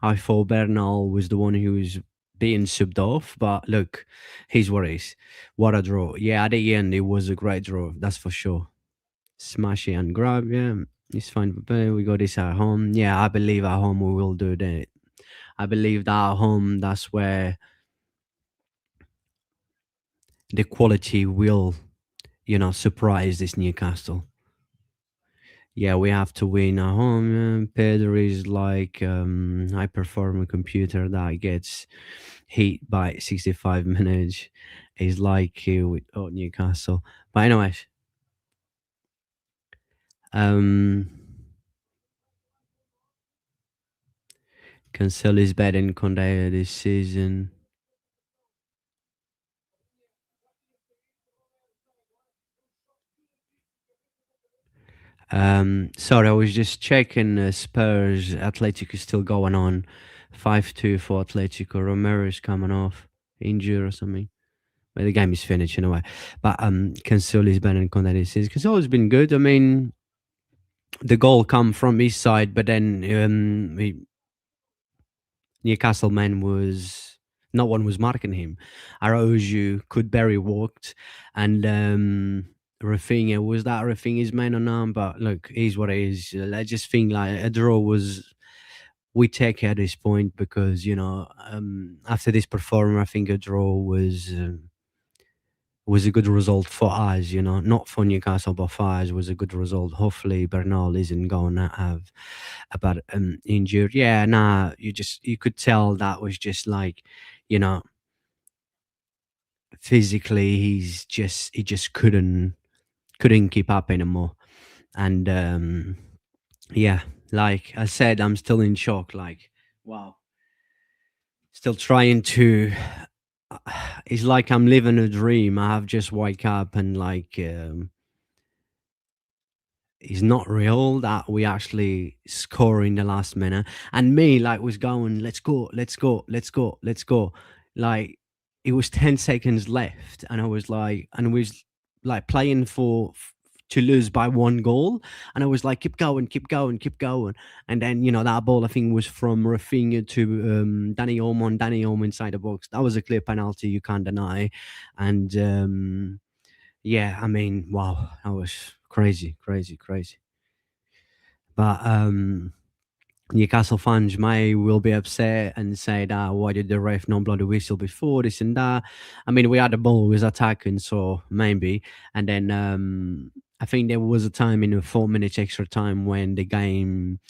I thought Bernal was the one who was being subbed off, but look, he's what he is. What a draw. Yeah, at the end, it was a great draw, that's for sure. Smash it and grab, yeah, it's fine. But we got this at home. Yeah, I believe at home we will do that. I believe that at home, that's where the quality will, you know, surprise this Newcastle. Yeah, we have to win at home. Pedro is like high performing computer that gets hit by 65 minutes. Is like with Newcastle. But anyways, Cancel is better than Condé this season. Sorry, I was just checking Spurs. Atletico is still going on. 5-2 for Atletico. Romero is coming off injured or something. But the game is finished anyway. But Cancel is better than Condé this season. Cancel has been good. I mean, the goal come from his side, but then Newcastle man was no one was marking him. Araujo could barely walked, and Rafinha was that Rafinha's man or not? But look, he's what it is. I just think like a draw was we take it at this point because after this performance, I think a draw was a good result for us. Not for Newcastle, but for us was a good result. Hopefully, Bernal isn't going to have about injured. Yeah, nah, you could tell that was just like, you know, physically he just couldn't keep up anymore. And yeah, like I said, I'm still in shock. Like, wow, still trying to. It's like I'm living a dream. I have just wake up and like it's not real that we actually score in the last minute. And me, like, was going, let's go, let's go, let's go, let's go. Like, it was 10 seconds left, and I was like, and it was like playing to lose by one goal. And I was like, keep going, keep going, keep going. And then, that ball, I think, was from Rafinha to Danny Olmo inside the box. That was a clear penalty, you can't deny. And yeah, I mean, wow, that was crazy, crazy, crazy. But Newcastle fans may will be upset and say that why did the ref not blow the whistle before this and that. I mean, we had the ball, we was attacking, so maybe. And then I think there was a time in the 4 minutes extra time when the game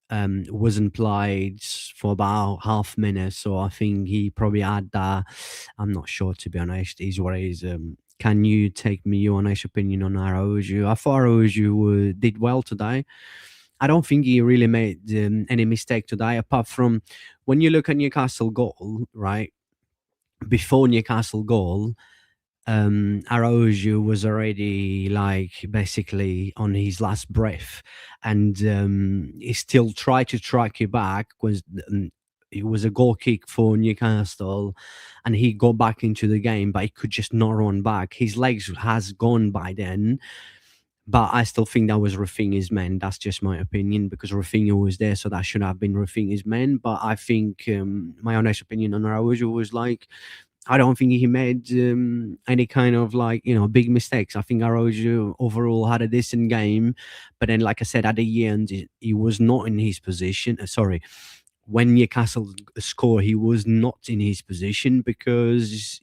wasn't played for about half minute. So I think he probably had that. I'm not sure, to be honest. Is what it is. Can you take me your honest opinion on Araujo? I thought Araujo did well today. I don't think he really made any mistake today, apart from when you look at Newcastle goal, right? Before Newcastle goal, Araujo was already like basically on his last breath, and he still tried to track it back. It was a goal kick for Newcastle, and he got back into the game, but he could just not run back. His legs has gone by then, but I still think that was Rafinha's man. That's just my opinion, because Rafinha was there, so that should have been Rafinha's man. But I think my honest opinion on Araujo was like, I don't think he made any kind of like, big mistakes. I think Araujo overall had a decent game, but then, like I said, at the end, he was not in his position. Sorry, when Newcastle score, he was not in his position because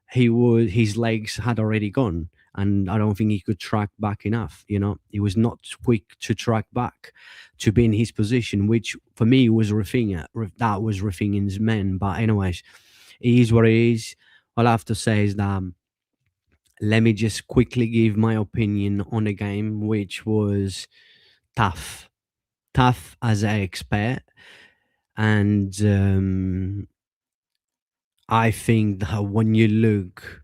his legs had already gone, and I don't think he could track back enough. He was not quick to track back to be in his position, which for me was Rafinha. That was Rafinha's man. But anyways, it is what it is. All I have to say is that let me just quickly give my opinion on the game, which was tough, tough as I expect, and I think that when you look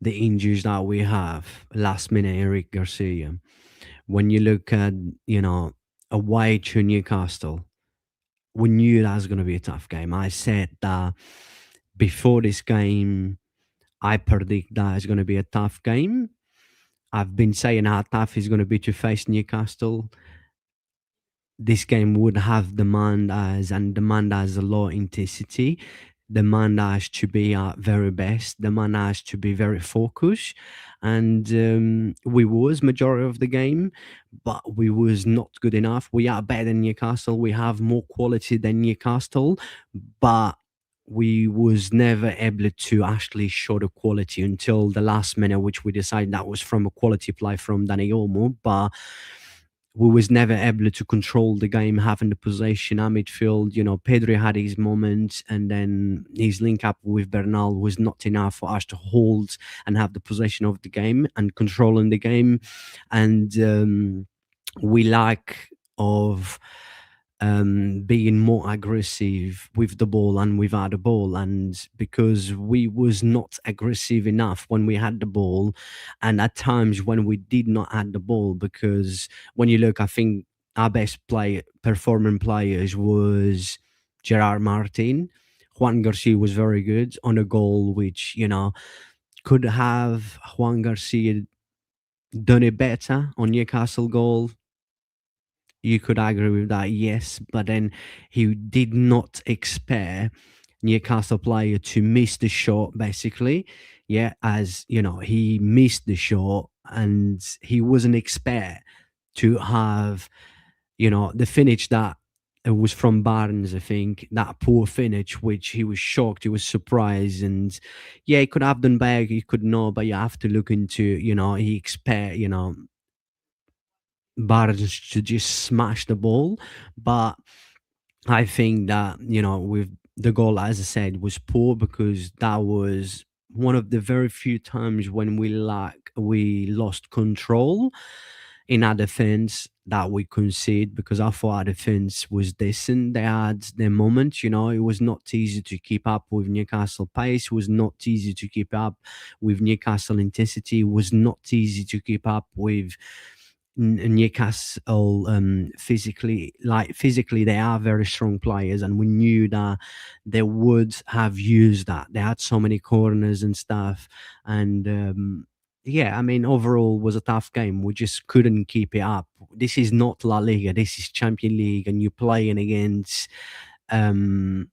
the injuries that we have, last minute Eric Garcia, when you look at away to Newcastle, we knew that was going to be a tough game. I said that before this game, I predict that it's going to be a tough game. I've been saying how tough it's going to be to face Newcastle. This game would have demand as a low intensity. Demand us to be our very best. Demand us to be very focused, and we was majority of the game, but we was not good enough. We are better than Newcastle. We have more quality than Newcastle, but we was never able to actually show the quality until the last minute, which we decided that was from a quality play from Danny Olmo, but we was never able to control the game, having the possession. Our midfield, Pedri had his moments, and then his link up with Bernal was not enough for us to hold and have the possession of the game and controlling the game. And we lack of being more aggressive with the ball and without the ball, and because we was not aggressive enough when we had the ball, and at times when we did not have the ball, because when you look, I think our best performing players was Gerard Martin. Juan Garcia was very good on a goal, which could have Juan Garcia done it better on Newcastle goal. You could agree with that, yes, but then he did not expect Newcastle player to miss the shot, basically. Yeah, as he missed the shot, and he wasn't expect to have the finish that it was from Barnes, I think, that poor finish, which he was shocked, he was surprised, and yeah, he could have done better, he could not, but you have to look into, he expect, Barnes to just smash the ball, but I think that, with the goal, as I said, was poor because that was one of the very few times when we lost control in our defense that we concede, because I thought our defense was decent. They had their moments, it was not easy to keep up with Newcastle pace, it was not easy to keep up with Newcastle intensity, it was not easy to keep up with Newcastle physically. Like physically, they are very strong players, and we knew that they would have used that. They had so many corners and stuff, and yeah, I mean, overall was a tough game. We just couldn't keep it up. This is not La Liga. This is Champions League, and you're playing against um,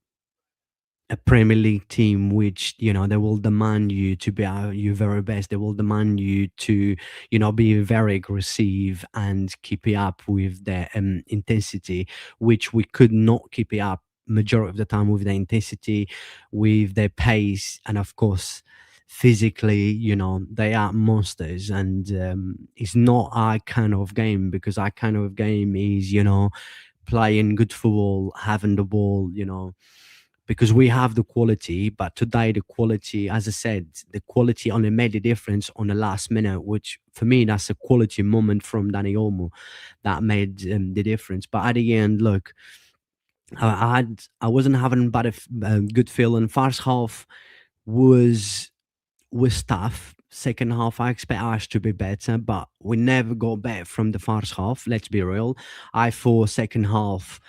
a Premier League team, which they will demand you to be your very best. They will demand you to be very aggressive and keep it up with the intensity, which we could not keep it up majority of the time with the intensity, with their pace, and of course physically. They are monsters, and it's not our kind of game, because our kind of game is playing good football, having the ball, because we have the quality. But today, the quality, as I said, the quality only made a difference on the last minute, which for me, that's a quality moment from Dani Olmo that made the difference. But at the end, look, I wasn't having bad good feeling. First half was tough. Second half, I expect us to be better, but we never got better from the first half. Let's be real. I thought second half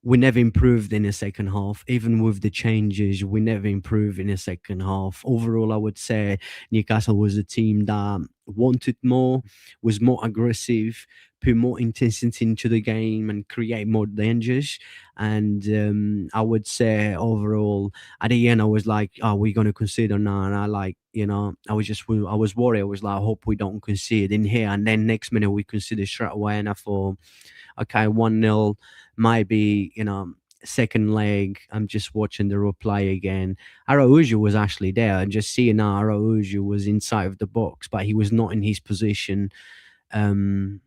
we never improved in the second half. Even with the changes, we never improved in the second half. Overall, I would say Newcastle was a team that wanted more, was more aggressive, put more intensity into the game, and create more dangers. And I would say overall, at the end, I was like, "Are we going to concede or not?" And I was worried. I was like, "I hope we don't concede in here." And then next minute, we conceded straight away, and I thought, okay, 1-0 might be, second leg. I'm just watching the replay again. Araujo was actually there, and just seeing now Araujo was inside of the box, but he was not in his position. Um,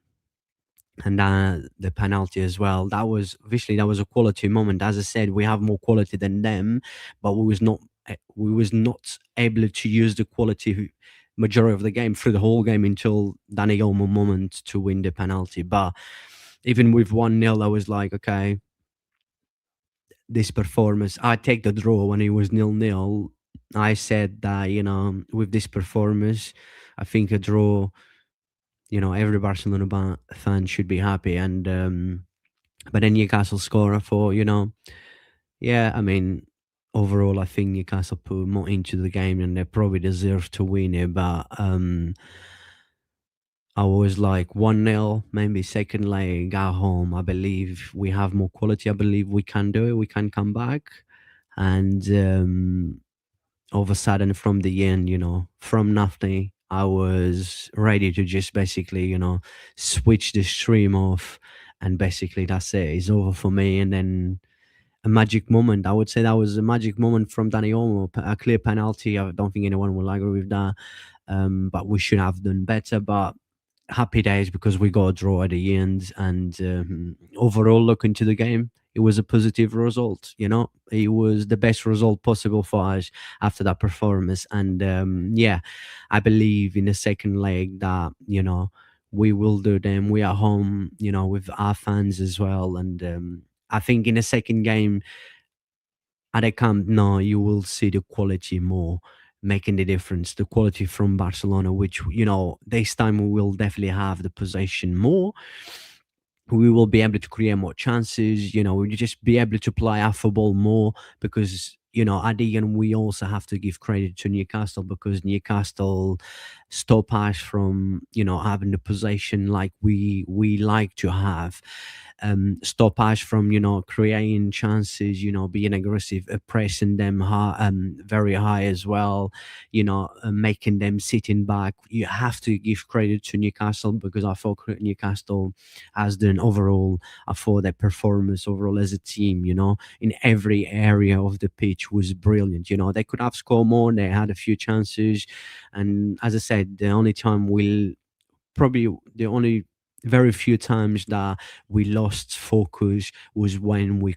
and the penalty as well. That was obviously that was a quality moment. As I said, we have more quality than them, but we was not able to use the quality majority of the game through the whole game until Dani Olmo moment to win the penalty. But even with 1-0, I was like, okay, this performance, I take the draw when it was 0-0. I said that, with this performance, I think a draw, every Barcelona fan should be happy. And, but then Newcastle score, I thought, yeah, I mean, overall, I think Newcastle put more into the game and they probably deserve to win it. But, I was like 1-0, maybe second leg at home. I believe we have more quality. I believe we can do it. We can come back. And all of a sudden, from the end, from nothing, I was ready to just basically, switch the stream off. And basically, that's it. It's over for me. And then a magic moment. I would say that was a magic moment from Dani Olmo, a clear penalty. I don't think anyone will agree with that. But we should have done better. But happy days because we got a draw at the end. And overall, looking to the game, it was a positive result. It was the best result possible for us after that performance. And yeah, I believe in the second leg that we will do them. We are home, with our fans as well. And I think in the second game at a Camp Nou, you will see the quality more making the difference. The quality from Barcelona, which this time we will definitely have the possession more. We will be able to create more chances. We'll just be able to play our football more because at the end we also have to give credit to Newcastle because Newcastle stop us from, having the possession like we like to have. Stop us from, creating chances, being aggressive, pressing them high, very high as well, making them sitting back. You have to give credit to Newcastle, because I thought Newcastle has done overall, I thought their performance overall as a team, in every area of the pitch was brilliant. They could have scored more, they had a few chances. And as I said, the only very few times that we lost focus was when we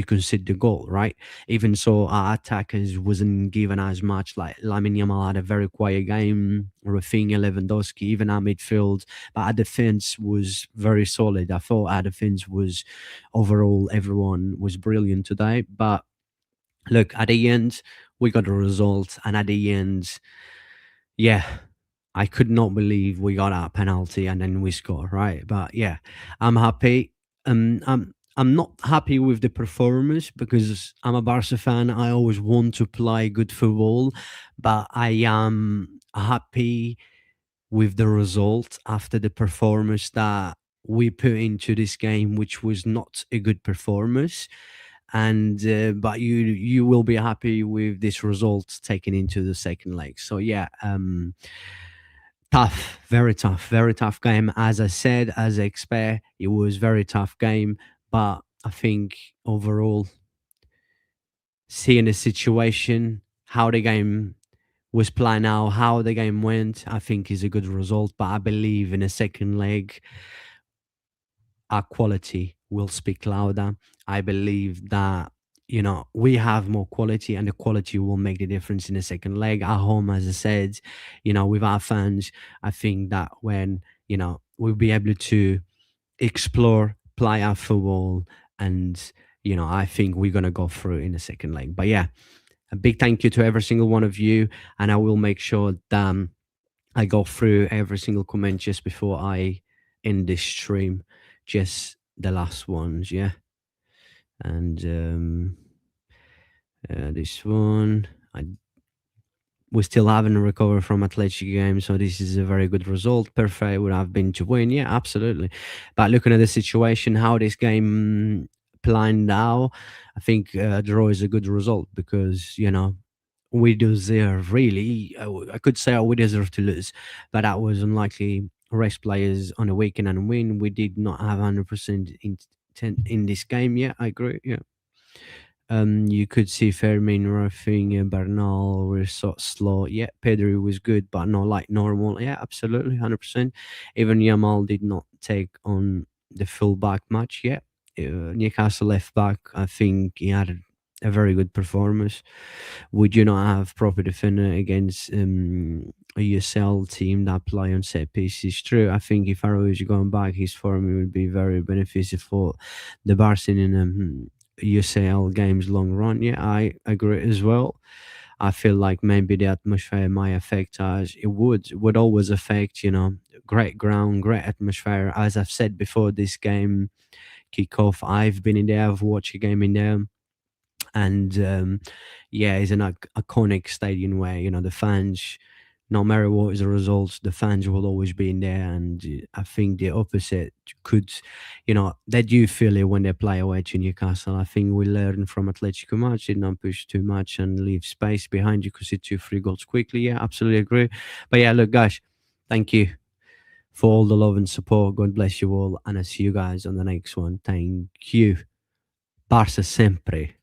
conceded the goal, right? Even so, our attackers wasn't given as much. Like Lamine Yamal had a very quiet game, Rafinha, Lewandowski, even our midfield. But our defense was very solid. I thought our defense was, overall, everyone was brilliant today. But look, at the end, we got a result, and at the end, yeah, I could not believe we got our penalty and then we score, right? But yeah, I'm happy. I'm not happy with the performance, because I'm a Barca fan. I always want to play good football, but I am happy with the result after the performance that we put into this game, which was not a good performance. And but you will be happy with this result taken into the second leg. So yeah, tough, very tough game. As I said, as I expect, it was very tough game. But I think overall, seeing the situation, how the game was planned out, how the game went, I think is a good result. But I believe in a second leg, our quality will speak louder. I believe that, we have more quality, and the quality will make the difference in the second leg. At home, as I said, with our fans, I think that when, we'll be able to explore, play our football, and, I think we're going to go through in the second leg. But yeah, a big thank you to every single one of you. And I will make sure that I go through every single comment just before I end this stream, just the last ones, yeah. And this one, we still haven't recovered from Athletic game, so this is a very good result. Perfect would have been to win, yeah, absolutely. But looking at the situation, how this game planned out, I think draw is a good result, because we deserve, really. I could say we deserve to lose, but that was unlikely. Rest players on a weekend and win. We did not have 100% in this game. Yeah, I agree. Yeah. You could see Fermin, Rafinha, Bernal were so slow. Yeah, Pedri was good, but not like normal. Yeah, absolutely, 100%. Even Yamal did not take on the full back match yet. Newcastle left back, I think he had a very good performance. Would you not have proper defender against a UCL team that play on set pieces? True. I think if Arrow is going back, his form would be very beneficial for the Barca in UCL games long run. Yeah, I agree as well. I feel like maybe the atmosphere might affect us. It would always affect, great ground, great atmosphere. As I've said before, this game kickoff, I've been in there, I've watched a game in there, and yeah, it's an iconic stadium where the fans, no matter what is the results, the fans will always be in there. And I think the opposite could, they do feel it when they play away to Newcastle. I think we learn from Atletico much, did not push too much and leave space behind. You could see 2-3 goals quickly. Yeah, absolutely agree. But yeah, look, guys, thank you for all the love and support. God bless you all, and I'll see you guys on the next one. Thank you. Barça sempre.